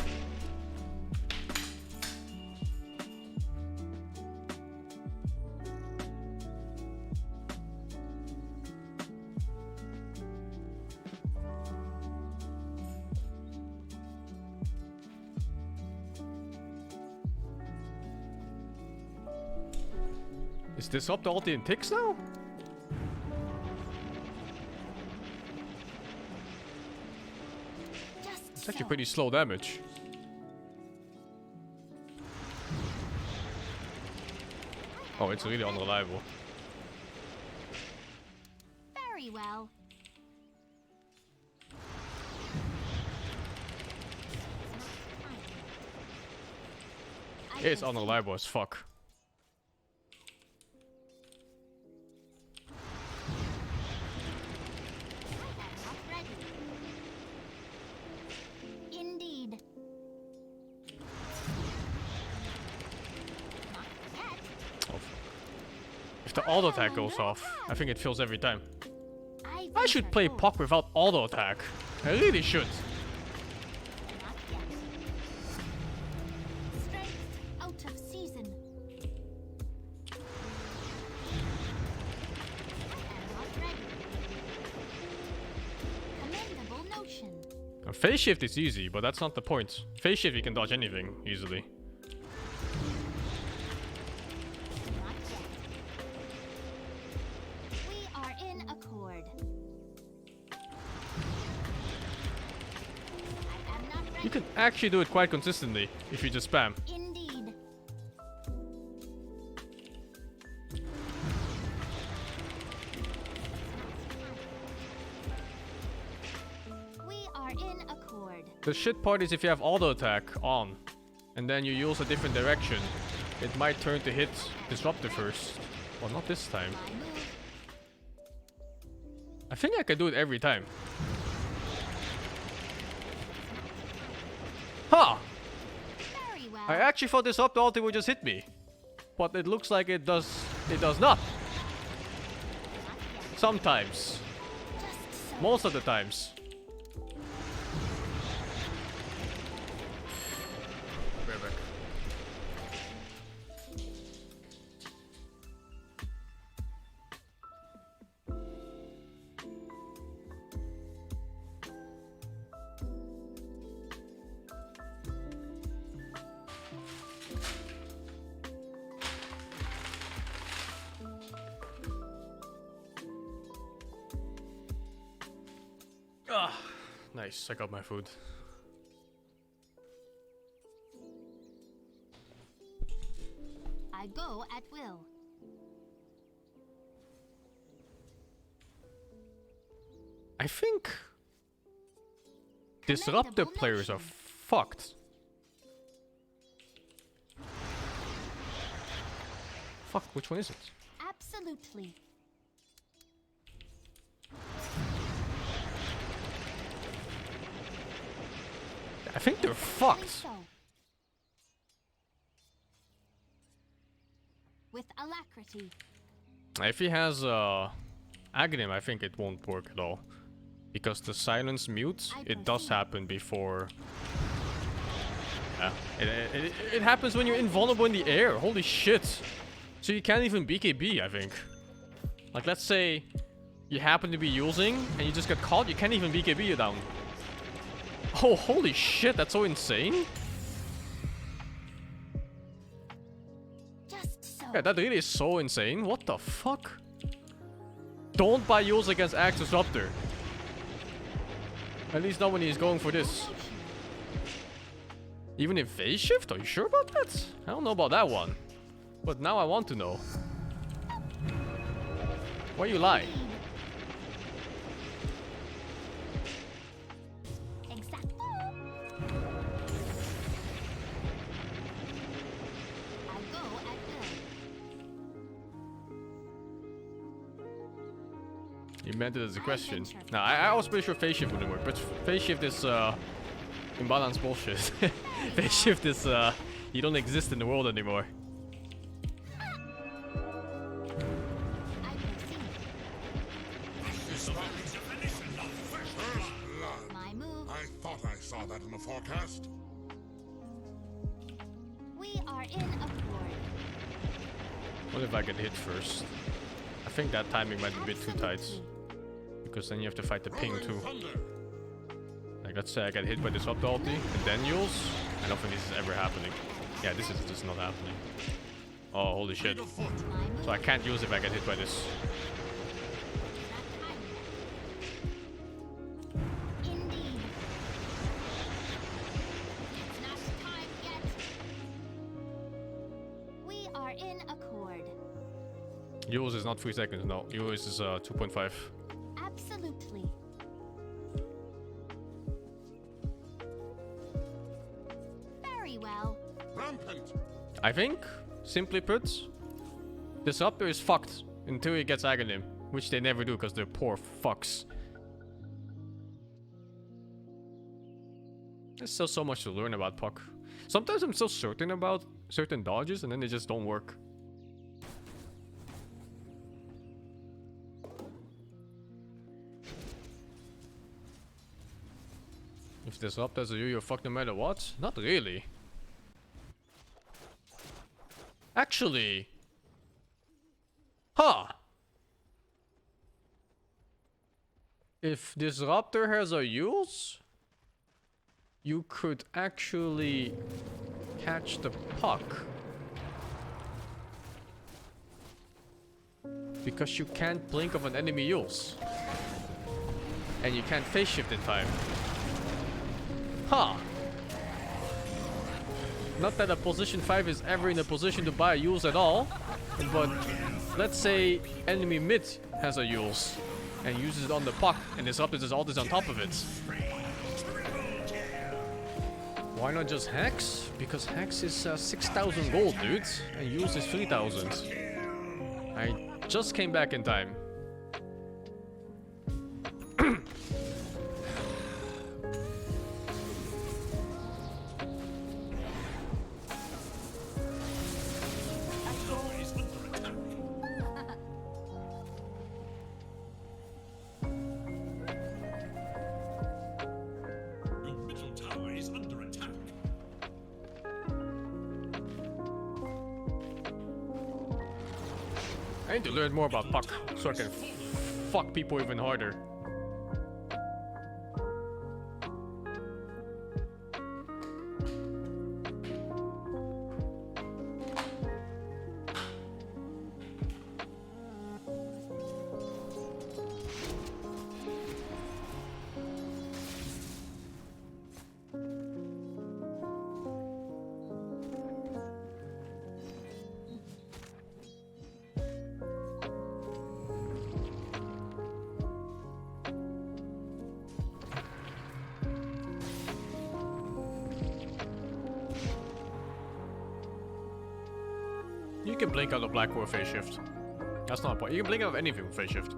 Is disrupt ulti in ticks now? It's actually pretty slow damage. Oh, it's really unreliable. Very well. It's unreliable as fuck. Indeed. Oh, fuck. If the auto attack goes off, I think it fails every time. I should play Puck without auto attack. I really should. Strength out of season. Commendable notion. Phase shift is easy, but that's not the point. Phase shift you can dodge anything easily. Not yet. We are in accord. I am not ready. You can actually do it quite consistently if you just spam. Indeed. We are in accord. The shit part is if you have auto attack on, and then you use a different direction, it might turn to hit Disruptor first. Well, not this time. My move. I think I can do it every time. Ha! Very well. I actually thought Disruptor ulti would just hit me. But it looks like it does not. Not yet. Sometimes. Just so. Most of the times. Right back. Ah, nice. I got my food. I go at will. I think Disruptor Commendable players are notion. fucked. Fuck, which one is it? Absolutely. I think they're Say fucked. so. With alacrity. If he has Aghanim, I think it won't work at all. Because the silence mute, it does happen before. Yeah, it happens when you're invulnerable in the air. Holy shit. So you can't even BKB, I think. Like, let's say you happen to be using and you just get caught, you can't even BKB you down. Oh, holy shit, that's so insane. Just so. Yeah, that really is so insane. What the fuck? Don't buy Yules against Axe Disruptor. At least not when he's going for this. Even in phase shift? Are you sure about that? I don't know about that one. But now I want to know. Why you lie? Exactly. I go at will. You meant it as a question. Now, I was pretty sure phase shift wouldn't work, but phase shift is imbalance bullshit. Phase shift is you don't exist in the world anymore. I proceed. My move. I thought I saw that in the forecast. We are in accord. What if I get hit first? I think that timing might be a bit too tight. Absolutely. Because then you have to fight the ping Rolling too. thunder. Like, let's say I get hit by this up ulti and then Yules. I don't think this is ever happening. Yeah, this is just not happening. Oh, holy shit. My move. So I can't use if I get hit by this. Indeed. Yours is not 3 seconds, no. Yours is 2.5. Absolutely. Very well. Rampant. I think, simply put, Disruptor is fucked until he gets Aghanim, which they never do because they're poor fucks. There's still so much to learn about Puck. Sometimes I'm so certain about certain dodges and then they just don't work. If Disruptors are you're fucked no matter what? Not really. Actually. Huh. If Disruptor has a use, you could actually catch the Puck. Because you can't blink of an enemy use. And you can't phase shift in time. Huh. Not that a position 5 is ever in a position to buy a Yules at all, but let's say enemy mid has a Yules and uses it on the Puck and Disruptors all this on top of it. Why not just Hex? Because Hex is 6,000 gold, dude, and Yules is 3,000. I just came back in time. I need to learn more about Puck so I can fuck people even harder. You can blink out of Black or phase shift. That's not a point. You can blink out of anything with phase shift.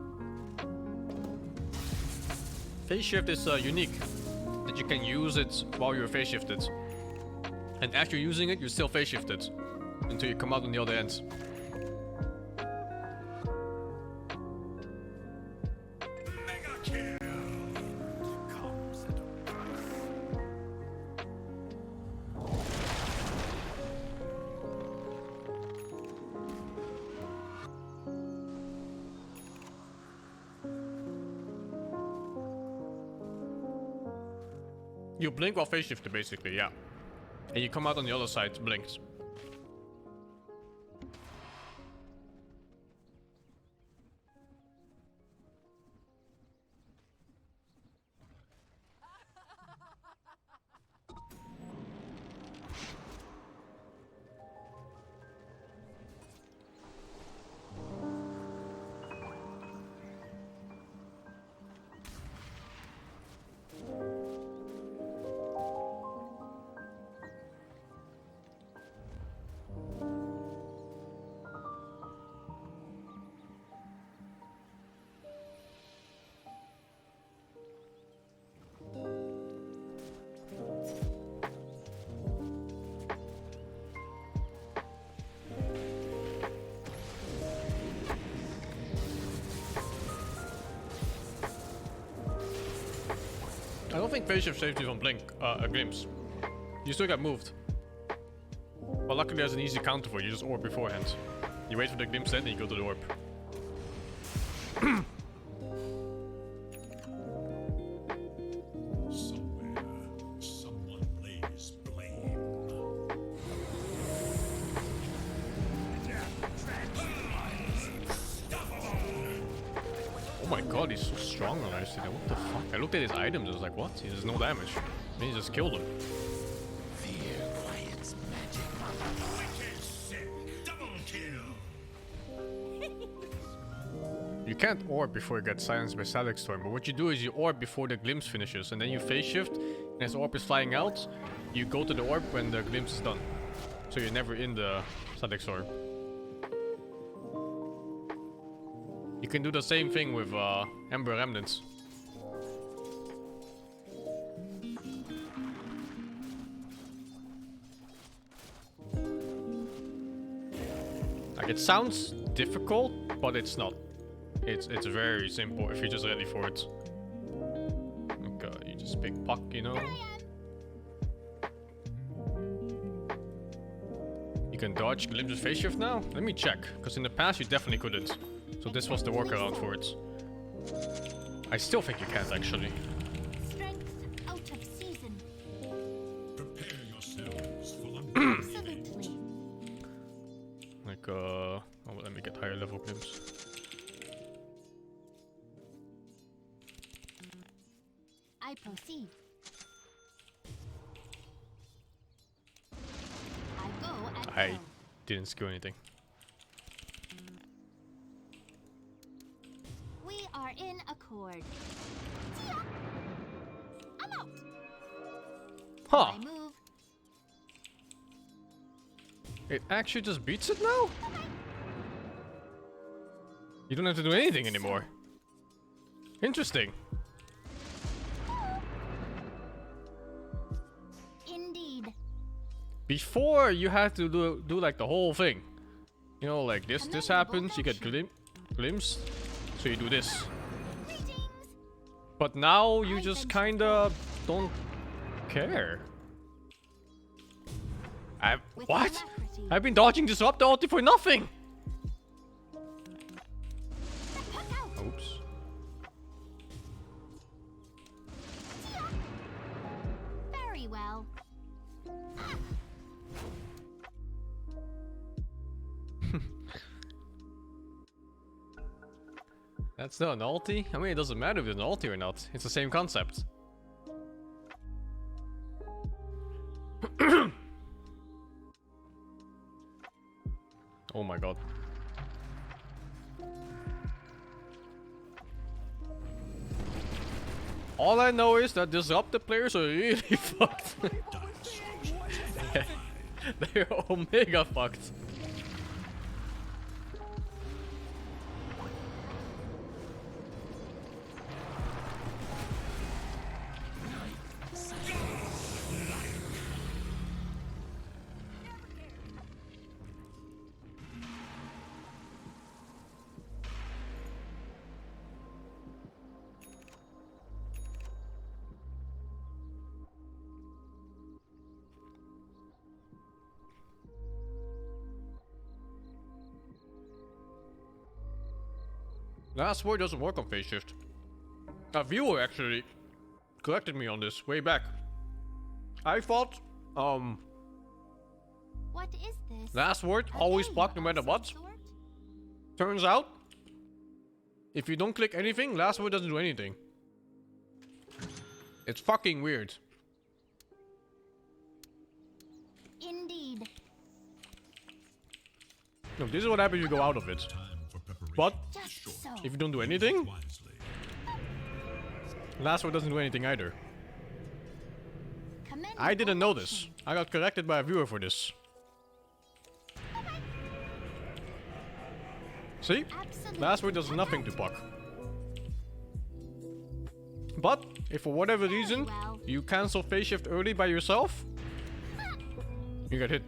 Phase shift is unique. That you can use it while you're phase shifted. And after using it, you're still phase shifted. Until you come out on the other end. You blink while phase shifted, basically, yeah. And you come out on the other side, blinked. I don't think phase shift saves you from blink, glimpse. You still get moved. But luckily there's an easy counter for you, just orb beforehand. You wait for the glimpse then, and you go to the orb. Somewhere, someone lays blame. Oh my god, he's so strong on Ice. What the fuck? I looked at his items, I was like, what? He does no damage. Then he just killed him. Fear quiets magic. Wicked sick. Double kill. can't orb before you get silenced by Static Storm, but what you do is you orb before the glimpse finishes, and then you phase shift, and as the orb is flying out, you go to the orb when the glimpse is done. So you're never in the Static Storm. You can do the same thing with Ember Remnants. Like, it sounds difficult, but it's not. It's very simple if you're just ready for it. Okay, you just pick Puck, you know. You can dodge Glimpse's phase shift now? Let me check, because in the past you definitely couldn't. So this was the workaround for it. I still think you can't actually. Strength out of season. Prepare yourselves for Absolutely. Like, oh, let me get higher level Glimpse. I proceed. I go at I will. didn't skill anything. We are in accord. See ya. I'm out. Huh. I move. It actually just beats it now? You don't have to do anything anymore. Interesting. Indeed. Before you had to do like the whole thing. You know, like this happens, you get glimpse, so you do this. Greetings. But now you just kinda don't care. With What? alacrity. I've been dodging Disrupt the ulti for nothing! Puck out. Oops. See ya. Very well. That's not an ulti? I mean, it doesn't matter if it's an ulti or not. It's the same concept. Oh my god. All I know is that disrupted players are really fucked. They're omega fucked. Last word doesn't work on phase shift. A viewer actually corrected me on this way back. I thought, What is this? last word always block no matter what. Turns out, if you don't click anything, last word doesn't do anything. It's fucking weird. Indeed. Look, this is what happens if you go out of it. time for preparation. But Just so. if you don't do anything, Wisely. last word doesn't do anything either. Commendable I didn't know this. action. I got corrected by a viewer for this. See? Absolutely. Last word does nothing to Puck. But if for whatever reason well. you cancel phase shift early by yourself, you get hit.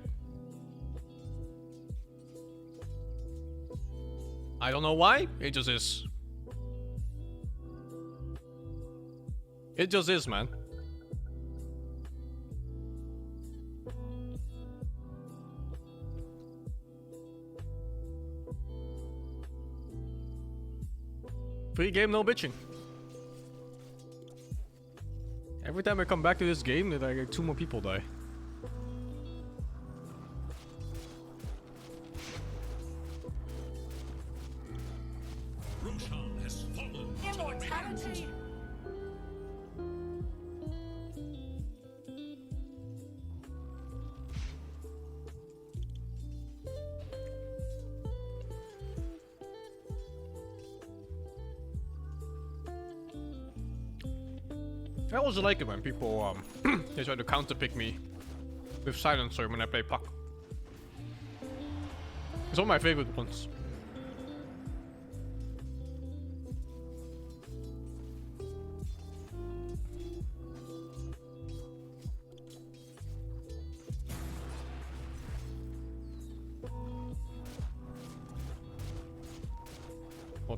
I don't know why, it just is. It just is, man. Free game, no bitching. Every time I come back to this game, that I get 2 more people die. Roshan has fallen to the Immortality. I also like it when people they try to counterpick me with silencer when I play Puck. It's one of my favorite ones.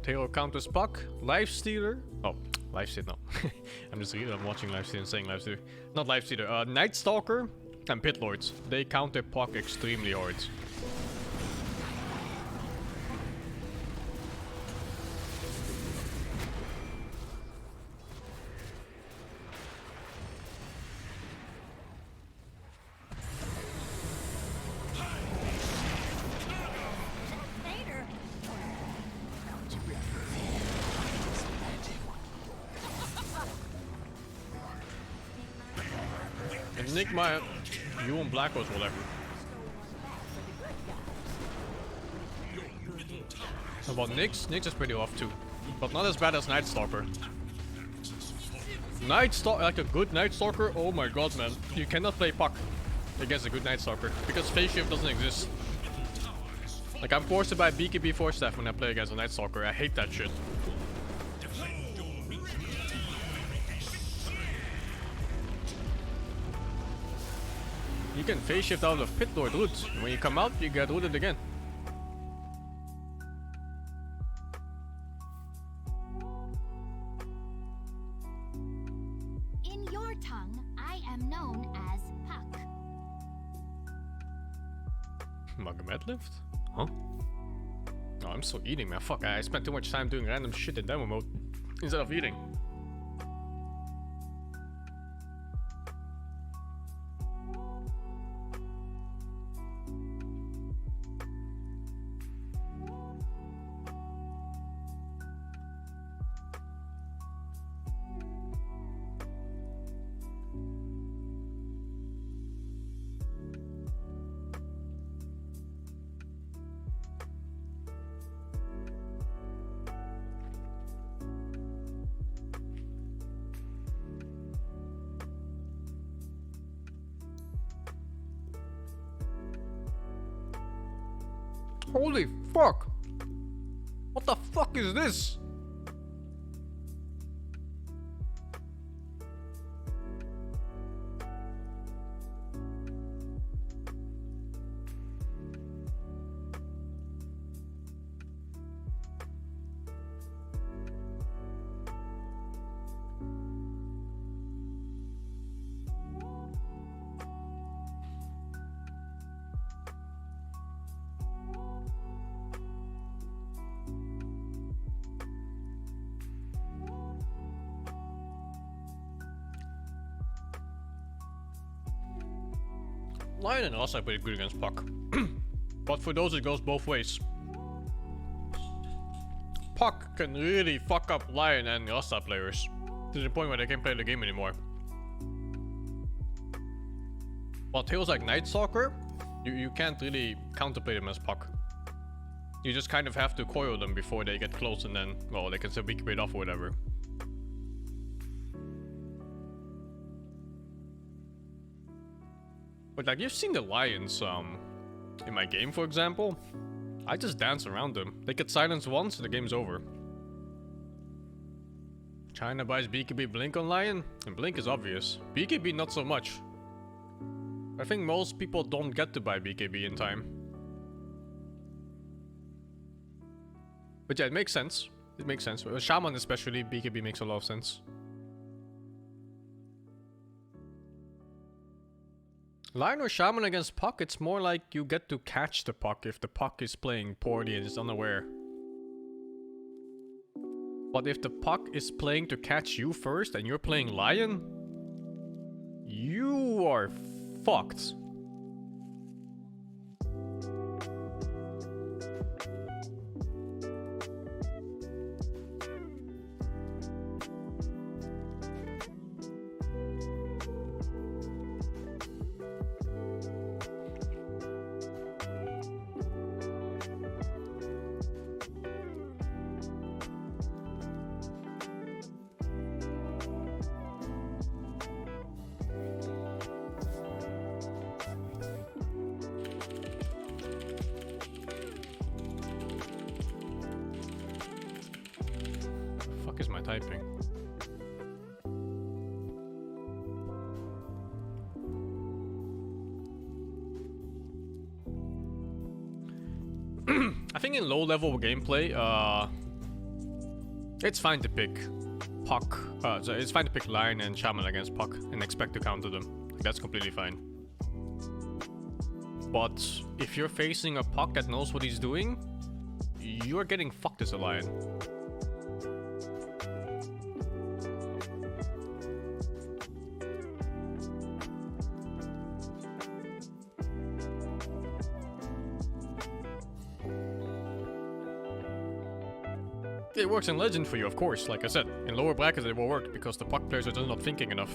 Taylor counters Puck, Lifestealer. Oh, Lifestealer, no. I'm just reading, I'm watching Lifestealer and saying Lifestealer. Not Lifestealer, Night Stalker and Pit Lords. They counter Puck extremely hard. And Nick, you and Black was whatever. About Nyx is pretty off too. But not as bad as Night Stalker. Like a good Night Stalker, oh my god, man. You cannot play Puck against a good Night Stalker because phase shift doesn't exist. Like, I'm forced to buy BKB 4 staff when I play against a Night Stalker. I hate that shit. You can phase shift out of Pit Lord root. When you come out, you get rooted again. In your tongue, I am known as Puck. Magomed lift? Huh? Oh, I'm still eating, man. Fuck, I spent too much time doing random shit in demo mode instead of eating. Holy fuck! What the fuck is this? Lion and Ossa are pretty good against Puck. But for those it goes both ways. Puck can really fuck up Lion and Ossa players to the point where they can't play the game anymore. While Tails like Night Stalker, you can't really counterplay them as Puck. You just kind of have to coil them before they get close and then, well, they can still be bait off or whatever. But like, you've seen the lions, in my game, for example. I just dance around them. They get silenced once, the game's over. China buys BKB Blink on Lion, and Blink is obvious. BKB not so much. I think most people don't get to buy BKB in time. But yeah, it makes sense. It makes sense. With Shaman especially, BKB makes a lot of sense. Lion or Shaman against Puck, it's more like you get to catch the Puck if the Puck is playing poorly and is unaware. But if the Puck is playing to catch you first and you're playing Lion, you are fucked. typing. I think in low level gameplay, it's fine to pick Puck. So it's fine to pick Lion and Shaman against Puck and expect to counter them. That's completely fine. But if you're facing a Puck that knows what he's doing, you're getting fucked as a Lion. It works in Legend for you, of course, like I said. In lower brackets it will work, because the Puck players are just not thinking enough.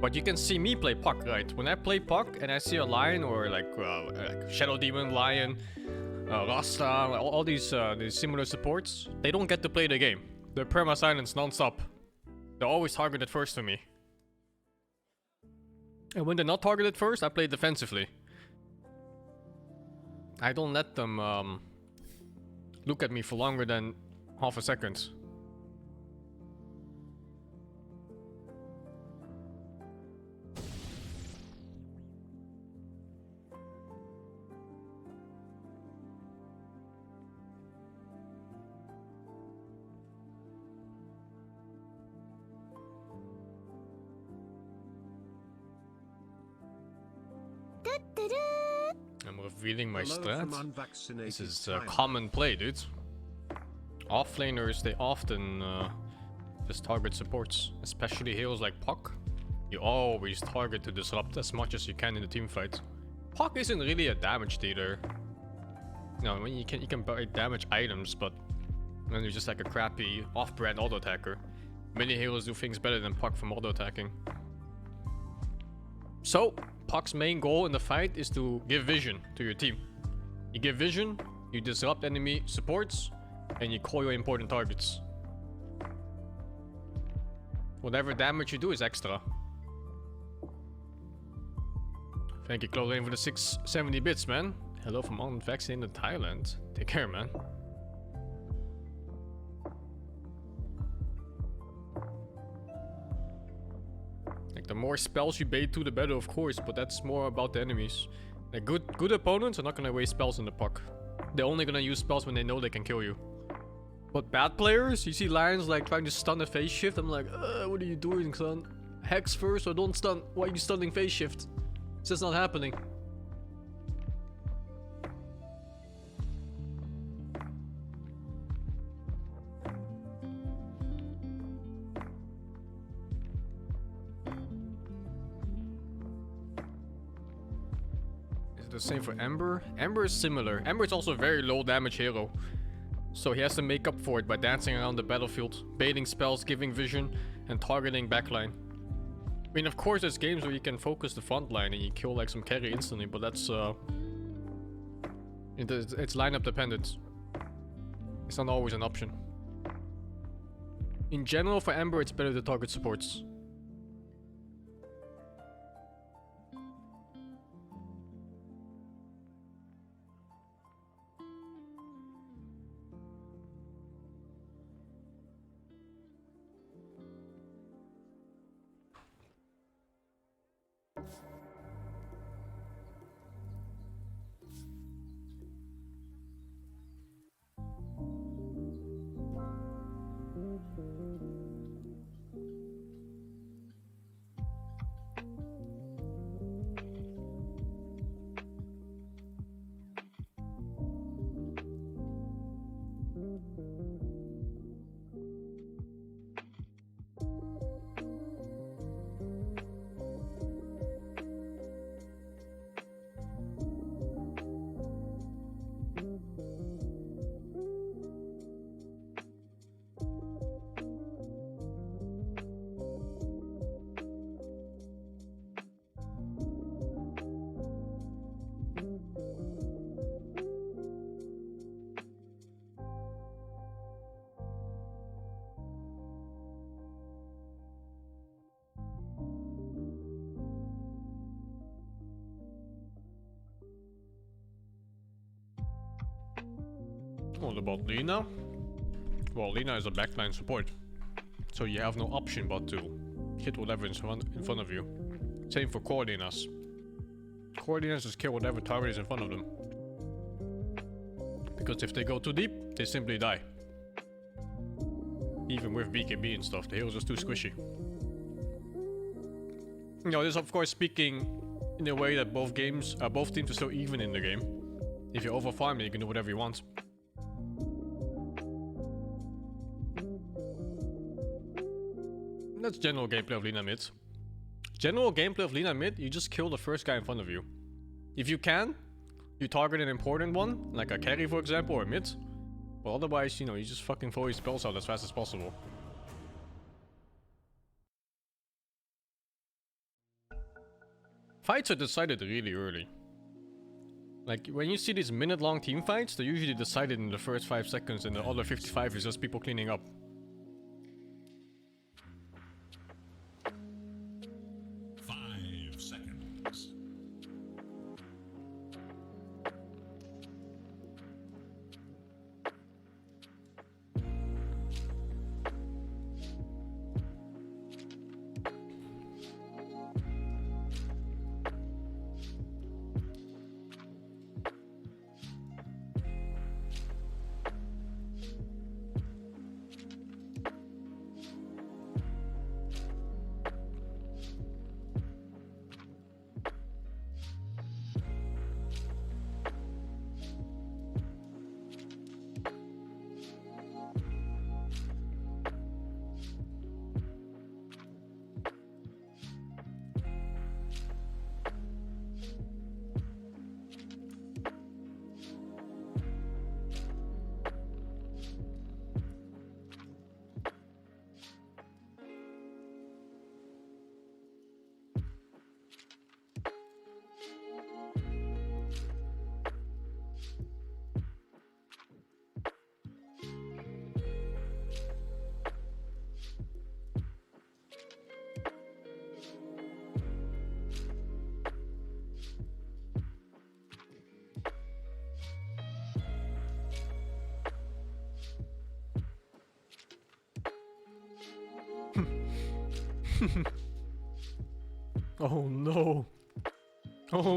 But you can see me play Puck, right? When I play Puck and I see a Lion or like Shadow Demon, Lion, Rasta, all these similar supports, they don't get to play the game. They're perma-silence non-stop. They're always targeted first for me. And when they're not targeted first, I play defensively. I don't let them look at me for longer than half a second. I'm revealing my strat. This is common play, dude. Offlaners, they often just target supports, especially heroes like Puck. You always target to disrupt as much as you can in the team fight. Puck isn't really a damage dealer. No, I mean, you can buy damage items, but then you're just like a crappy off-brand auto attacker. Many heroes do things better than Puck from auto attacking. So Puck's main goal in the fight is to give vision to your team. You give vision, you disrupt enemy supports, and you call your important targets. Whatever damage you do is extra. Thank you, Claudine, for the 670 bits, man. Hello from unvaccinated Thailand. Take care, man. Like, the more spells you bait to, the better, of course, but that's more about the enemies. Like, good opponents are not gonna waste spells on the Puck. They're only gonna use spells when they know they can kill you. But bad players, you see Lions like trying to stun a phase shift. I'm like, what are you doing, son? Hex first or don't stun. Why are you stunning phase shift? It's just not happening. Is it the same for Ember? Ember is similar. Ember is also a very low damage hero. So he has to make up for it by dancing around the battlefield, baiting spells, giving vision, and targeting backline. I mean, of course there's games where you can focus the front line and you kill like some carry instantly, but that's it's lineup dependent. It's not always an option. In general, for Ember, it's better to target supports. What about Lina? Well, Lina is a backline support, so you have no option but to hit whatever in front of you. Same for core Linas. Core Linas just kill whatever target is in front of them. Because if they go too deep, they simply die. Even with BKB and stuff, the heal's just too squishy. You know, this is of course speaking in a way that both teams are so even in the game. If you overfarm it, you can do whatever you want. That's general gameplay of Lina mid. General gameplay of Lina mid, you just kill the first guy in front of you. If you can, you target an important one, like a carry for example, or mid. But otherwise, you know, you just fucking throw your spells out as fast as possible. Fights are decided really early. Like, when you see these minute-long team fights, they're usually decided in the first 5 seconds and the other 55 is just people cleaning up. Oh no. Oh